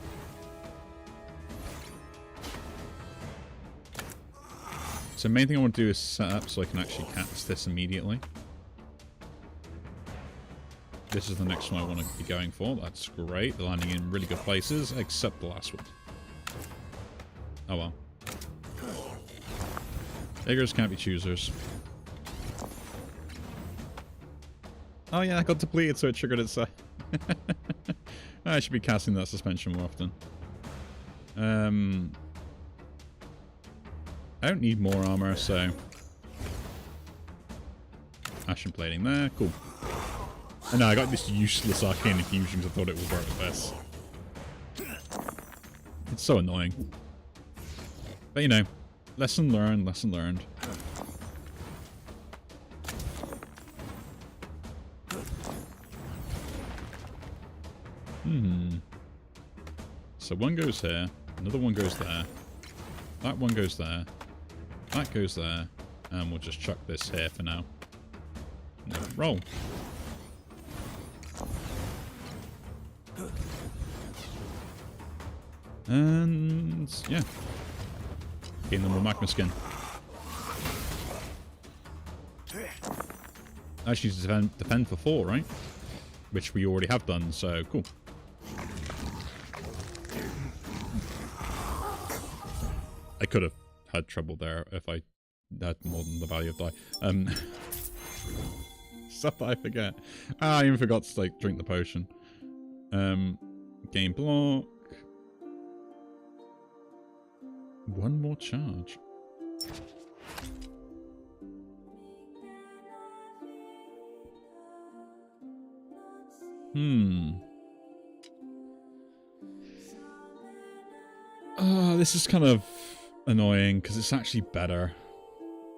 So the main thing I want to do is set up so I can actually cast this immediately. This is the next one I want to be going for. That's great. They're landing in really good places, except the last one. Oh well. Beggars can't be choosers. Oh yeah, I got depleted, so it triggered itself. I should be casting that suspension more often. I don't need more armor, so Ashen Plating there. Cool. And now I got this useless Arcane Infusion because I thought it would work with this. It's so annoying. But you know, lesson learned, lesson learned. So one goes here, another one goes there, that one goes there, that goes there, and we'll just chuck this here for now. And roll. And yeah. Gain them with magma skin. Actually defend for 4, right? Which we already have done, so cool. I could have had trouble there if I had more than the value of die. Stuff that I forget. I even forgot to like drink the potion. Game block. One more charge. This is kind of annoying because it's actually better,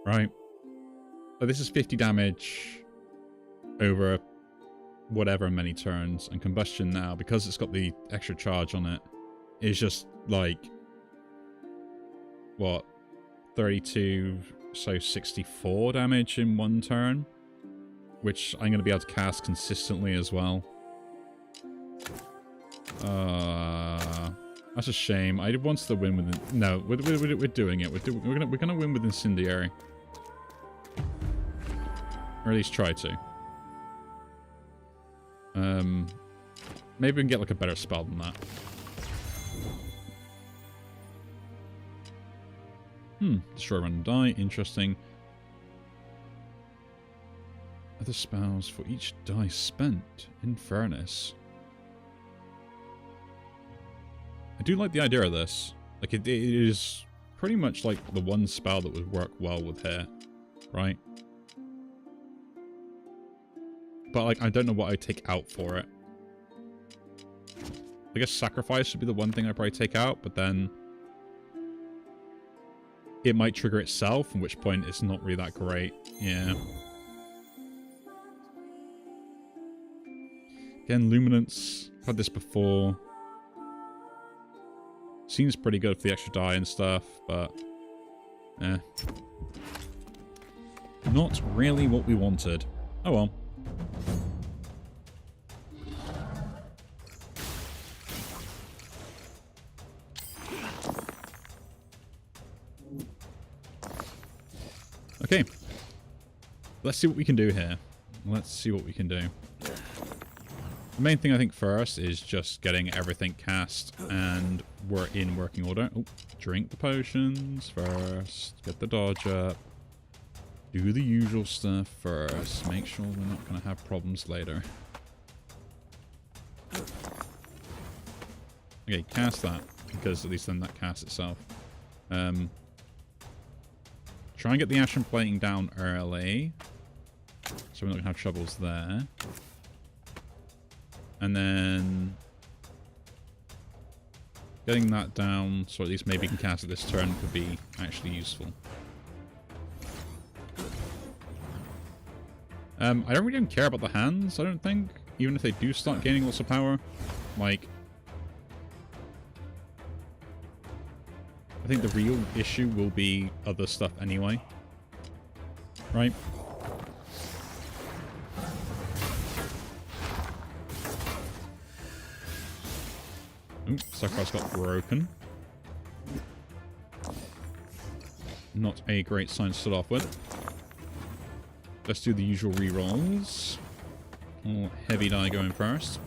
right? But this is 50 damage over whatever many turns, and combustion now, because it's got the extra charge on it, is just like what, 32, so 64 damage in one turn, which I'm going to be able to cast consistently as well. That's a shame. I wanted to win with... No, we're doing it. We're gonna win with Incendiary. Or at least try to. Maybe we can get like a better spell than that. Destroy random die. Interesting. Other spells for each die spent. In fairness. I do like the idea of this. Like, it is pretty much like the one spell that would work well with here, right? But, like, I don't know what I'd take out for it. I guess Sacrifice would be the one thing I'd probably take out, but then it might trigger itself, in which point it's not really that great. Yeah. Again, Luminance. I've had this before. Seems pretty good for the extra die and stuff, but not really what we wanted. Oh well. Okay. Let's see what we can do here. Let's see what we can do. The main thing I think first is just getting everything cast and we're in working order. Oh, drink the potions first. Get the dodge up. Do the usual stuff first. Make sure we're not going to have problems later. Okay, cast that. Because at least then that casts itself. Try and get the Ashen Plating down early. So we're not going to have troubles there. And then getting that down, so at least maybe you can cast it this turn, could be actually useful. I don't really care about the hands, I don't think. Even if they do start gaining lots of power. Like, I think the real issue will be other stuff anyway. Right? Sacrifice got broken. Not a great sign to start off with. Let's do the usual rerolls. Heavy die going first.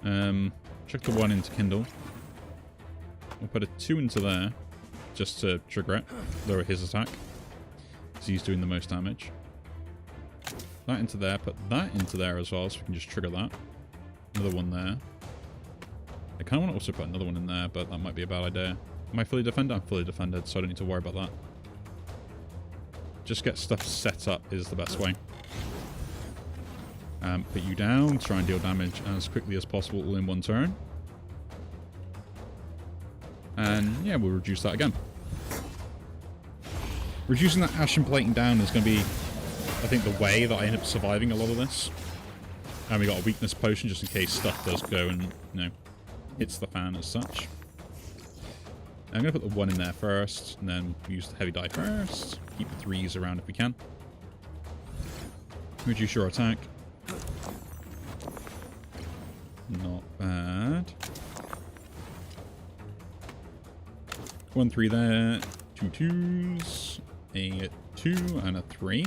Check the 1 into Kindle. We'll put a 2 into there, just to trigger it. Lower his attack, because he's doing the most damage. That into there, put that into there as well, so we can just trigger that. Another one there. I kind of want to also put another one in there, but that might be a bad idea. Am I fully defended? I'm fully defended, so I don't need to worry about that. just get stuff set up is the best way. Put you down, try and deal damage as quickly as possible all in one turn. And yeah, we'll reduce that again. Reducing that Ashen Plating down is going to be, I think, the way that I end up surviving a lot of this. And we got a weakness potion just in case stuff does go and, you know, hits the fan as such. I'm going to put the 1 in there first, and then use the heavy die first. Keep the 3s around if we can. Reduce your attack. Not bad. 1 3 there. 2 2s. A 2 and a 3.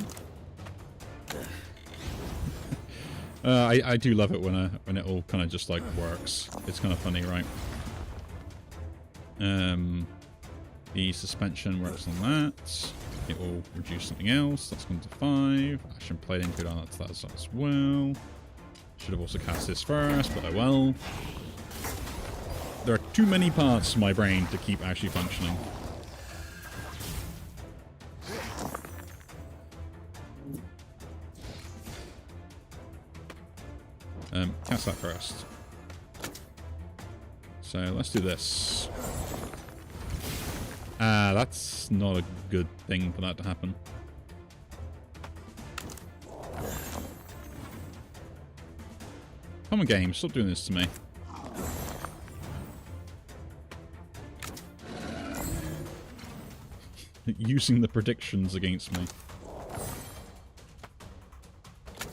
I do love it when it all kind of just like works. It's kind of funny, right? The suspension works on that. It will reduce something else. That's gone to 5. Ashen Plating go down to that as well. Should have also cast this first, but I will. There are too many parts to my brain to keep actually functioning. Cast that first. So let's do this. That's not a good thing for that to happen. Come on, game, stop doing this to me. Using the predictions against me.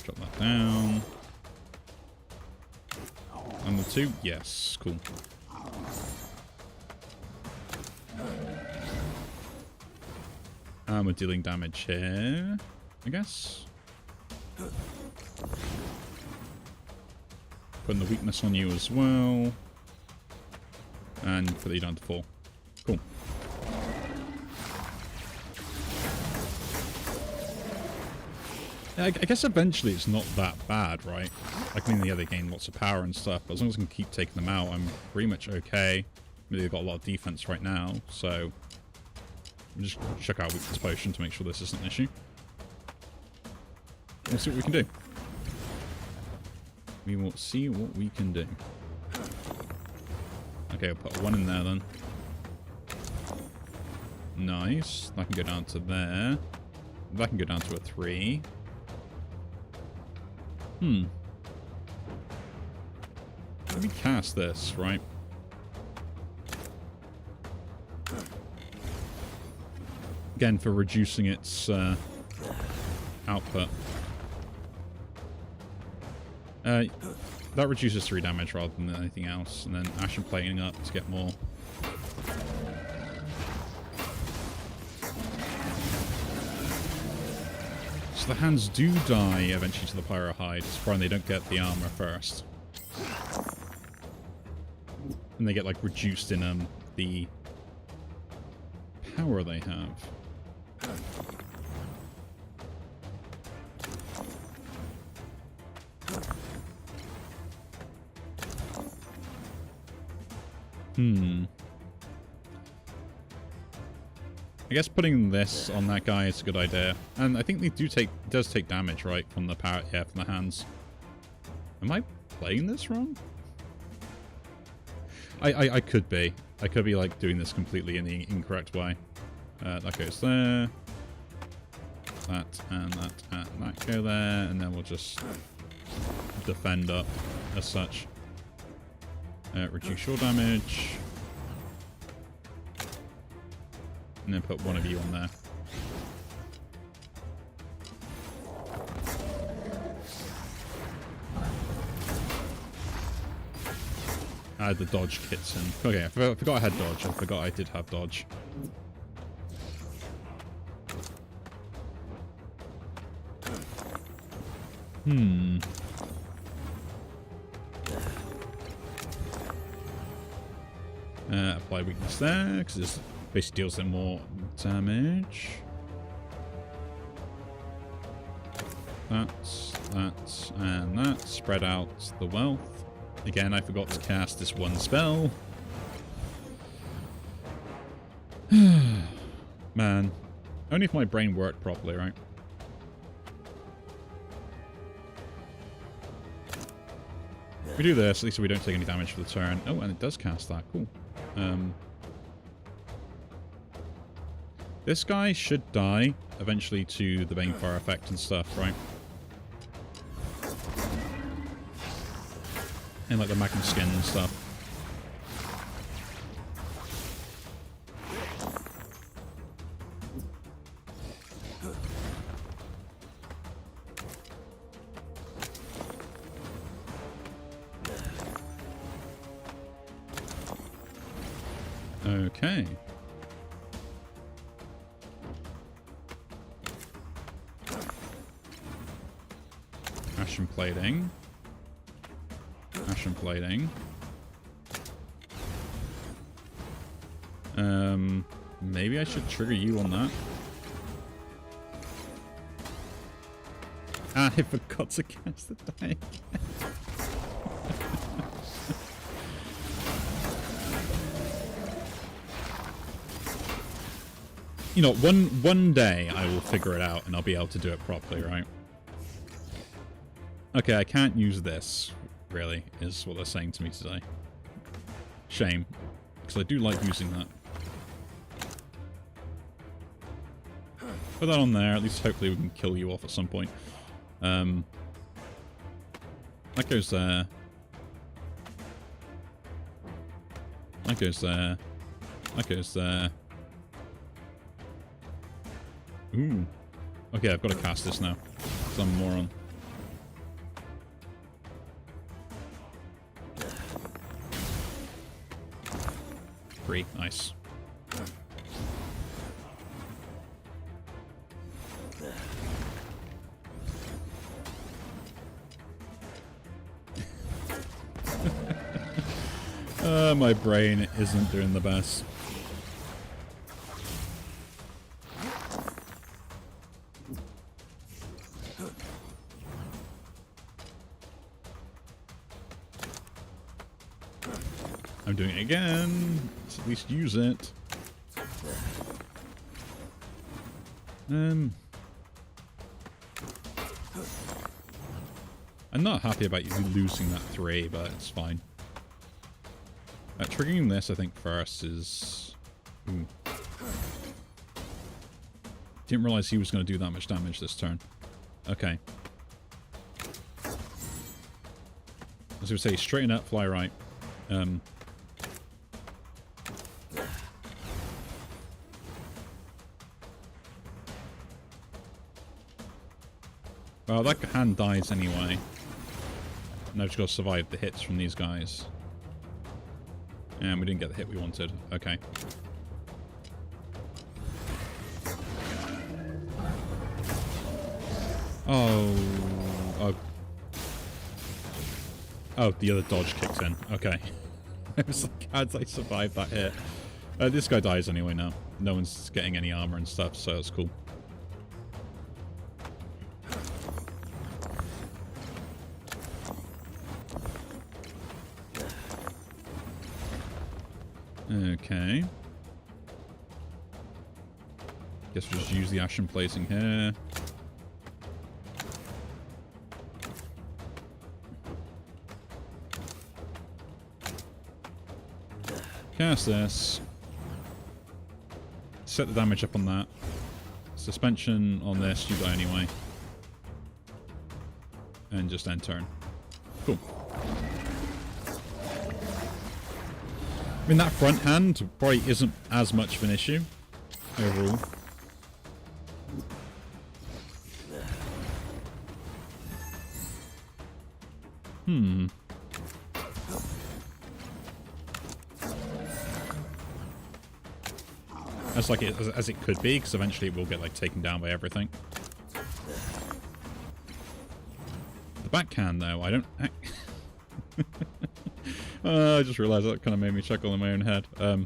Drop that down. And the 2? Yes, cool. And we're dealing damage here, I guess. Putting the weakness on you as well. And put you down to 4. Cool. Yeah, I guess eventually it's not that bad, right? Like, I mean, yeah, they gain lots of power and stuff, but as long as I can keep taking them out, I'm pretty much okay. Maybe they've got a lot of defense right now, so we'll just check out weakness potion to make sure this isn't an issue. We'll see what we can do. We will see what we can do. Okay, I'll put a 1 in there then. Nice. That can go down to there. That can go down to a 3. Let me cast this, right? Again, for reducing its output. That reduces 3 damage rather than anything else, and then Ashen Plating up to get more. So the hands do die eventually to the Pyrohide, it's fine they don't get the armor first. And they get like reduced in the power they have. I guess putting this on that guy is a good idea. And I think they does take damage, right? From the power, yeah, from the hands. Am I playing this wrong? I could be. I could be like doing this completely in the incorrect way. That goes there. That and that and that go there, and then we'll just defend up as such. Reduce your damage. And then put one of you on there. Add the dodge kits in. Okay, I forgot I had dodge. I forgot I did have dodge. Apply weakness there, because this basically deals them more damage. That, and that. Spread out the wealth. Again, I forgot to cast this one spell. Man. Only if my brain worked properly, right? If we do this, at least we don't take any damage for the turn. Oh, and it does cast that. Cool. This guy should die eventually to the Banefire effect and stuff, right? And like the Magma Skin and stuff. Okay. Ashen Plating. Ashen Plating. Maybe I should trigger you on that. Ah, I forgot to cast the die. You know, one day I will figure it out and I'll be able to do it properly, right? Okay, I can't use this, really, is what they're saying to me today. Shame, because I do like using that. Put that on there, at least hopefully we can kill you off at some point. That goes there. That goes there. That goes there. Ooh. Okay, I've got to cast this now. Because I'm a moron. Free. Nice. My brain isn't doing the best. I'm doing it again. Let's at least use it. I'm not happy about you losing that 3, but it's fine. Triggering this, I think, first is... Ooh. Didn't realize he was going to do that much damage this turn. Okay. As I would say, straighten up, fly right. Well, that hand dies anyway. And I've just got to survive the hits from these guys. And we didn't get the hit we wanted. Okay. Oh. Oh, the other dodge kicks in. Okay. I was like, how did I survive that hit? This guy dies anyway now. No one's getting any armor and stuff, so it's cool. Okay. Guess we'll just use the Ashen Plating here. Cast this. Set the damage up on that. Suspension on this, you die anyway. And just end turn. Cool. I mean, that front hand probably isn't as much of an issue overall. That's like it, as it could be, because eventually it will get like taken down by everything. The backhand, though, I don't... I just realised that kind of made me chuckle in my own head. I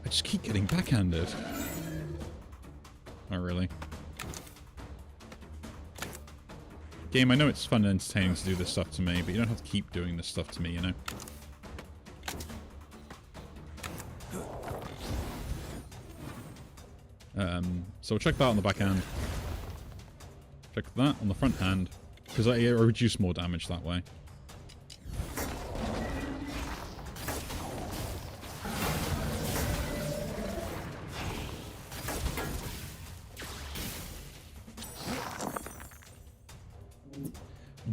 just keep getting backhanded. Oh, really? Game, I know it's fun and entertaining to do this stuff to me, but you don't have to keep doing this stuff to me, you know? So we'll check that on the back hand. Check that on the front hand, because I reduce more damage that way.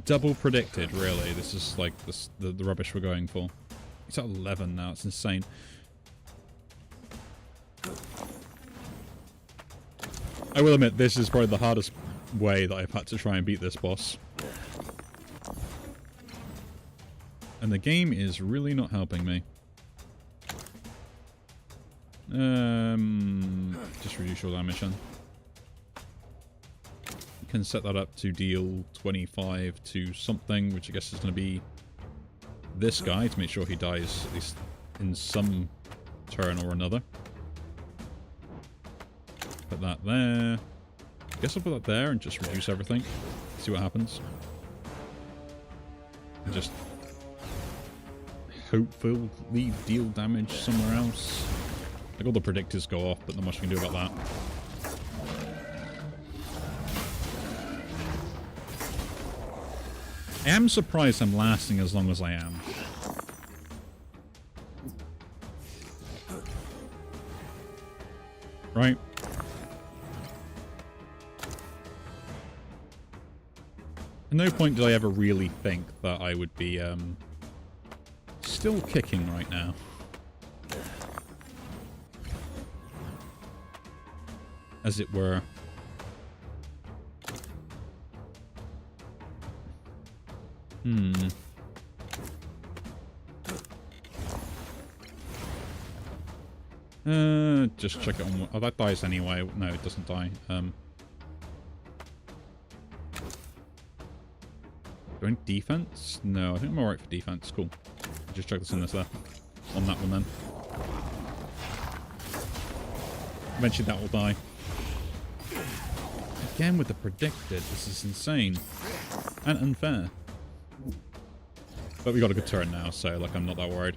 Double predicted, really. This is like the rubbish we're going for. It's at 11 now. It's insane. I will admit, this is probably the hardest way that I've had to try and beat this boss. And the game is really not helping me. Just reduce your damage then. You can set that up to deal 25 to something, which I guess is going to be this guy, to make sure he dies at least in some turn or another. Put that there. I guess I'll put that there and just reduce everything. See what happens. And just hopefully deal damage somewhere else. Like all the predictors go off, but not much we can do about that. I am surprised I'm lasting as long as I am. Right? At no point did I ever really think that I would be still kicking right now. As it were. Just check it on... Oh, that dies anyway. No, it doesn't die. Going defense? No, I think I'm alright for defense. Cool. Just check this in this there. On that one then. Eventually that will die. Again with the predicted. This is insane. And unfair. But we got a good turn now, so like I'm not that worried.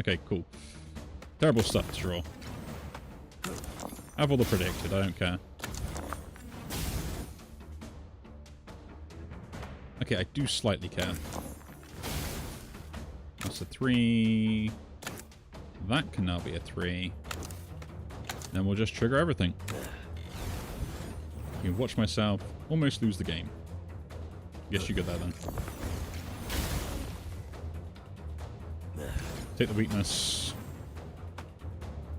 Okay, cool. Terrible stuff to draw. Have all the predicted, I don't care. Okay, I do slightly care. That's a 3. That can now be a 3. Then we'll just trigger everything. You can watch myself almost lose the game. Guess you get that then. Take the weakness.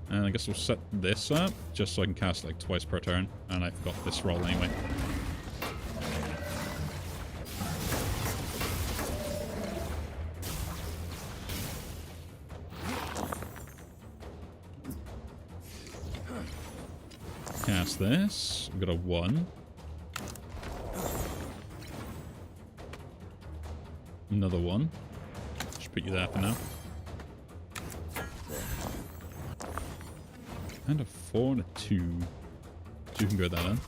And I guess we'll set this up, just so I can cast like twice per turn. And I forgot this roll anyway. Cast this. We've got a 1. Another 1. Just put you there for now. And a 4 and a 2. So you can go there then.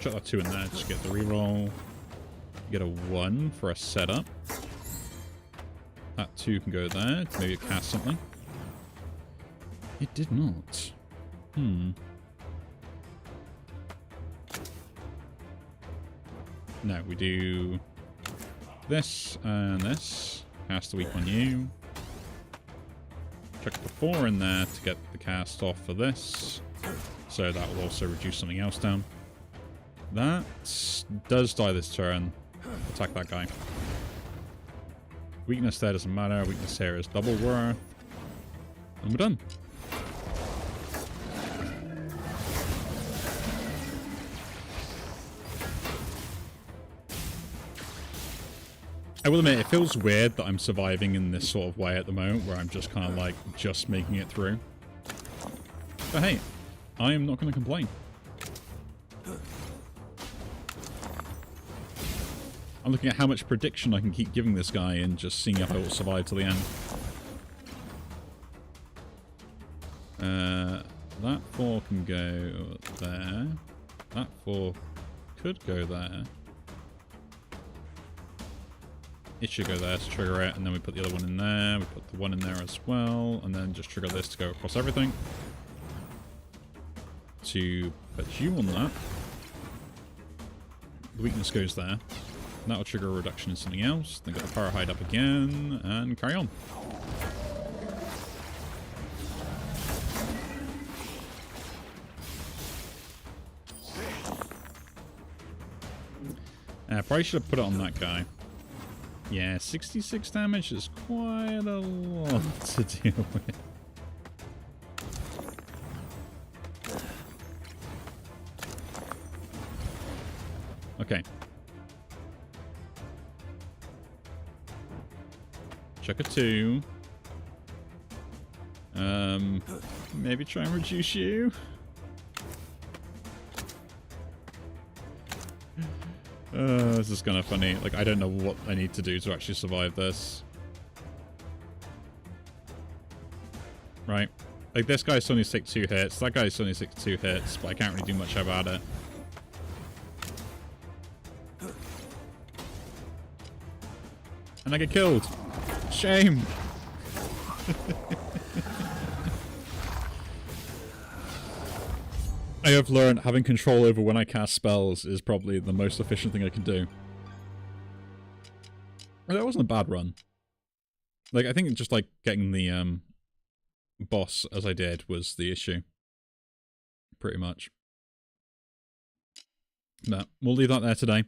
Chuck that 2 in there, just get the reroll. Get a 1 for a setup. That 2 can go there, maybe it cast something. It did not. No, we do this and this. Cast the weak on you. Chuck the 4 in there to get the cast off for this. So that will also reduce something else down. That does die this turn. Attack that guy. Weakness there doesn't matter. Weakness here is double worth. And we're done. I will admit, it feels weird that I'm surviving in this sort of way at the moment, where I'm just kind of like, just making it through. But hey, I am not going to complain. I'm looking at how much prediction I can keep giving this guy and just seeing if I will survive till the end. That 4 can go there. That 4 could go there. It should go there to trigger it, and then we put the other one in there. We put the 1 in there as well, and then just trigger this to go across everything. to put you on that. The weakness goes there. That'll trigger a reduction in something else. Then got the Pyro Hide up again, and carry on. Probably should have put it on that guy. Yeah, 66 damage is quite a lot to deal with. Okay. Chuck a 2. Maybe try and reduce you. This is kind of funny. Like, I don't know what I need to do to actually survive this. Right. Like, this guy's only 6 2 hits. That guy's only 6 2 hits, but I can't really do much about it. And I get killed. Shame. I have learned having control over when I cast spells is probably the most efficient thing I can do. That wasn't a bad run. Like, I think just like getting the boss as I did was the issue. Pretty much. But we'll leave that there today.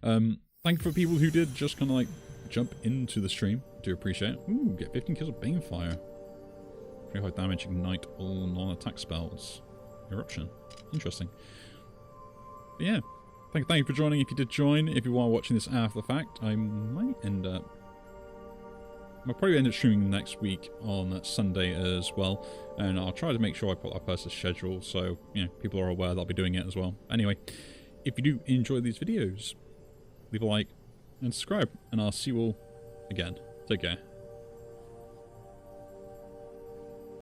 Thank you for people who did just kind of like jump into the stream. Do appreciate it. Ooh, get 15 kills of Banefire. Pretty high damage, ignite all non-attack spells. Eruption. Interesting. But yeah. Thank you for joining if you did join. If you are watching this after the fact, I might end up... I'll probably end up streaming next week on Sunday as well. And I'll try to make sure I put up a schedule so, you know, people are aware that I'll be doing it as well. Anyway, if you do enjoy these videos, leave a like and subscribe. And I'll see you all again. Take care.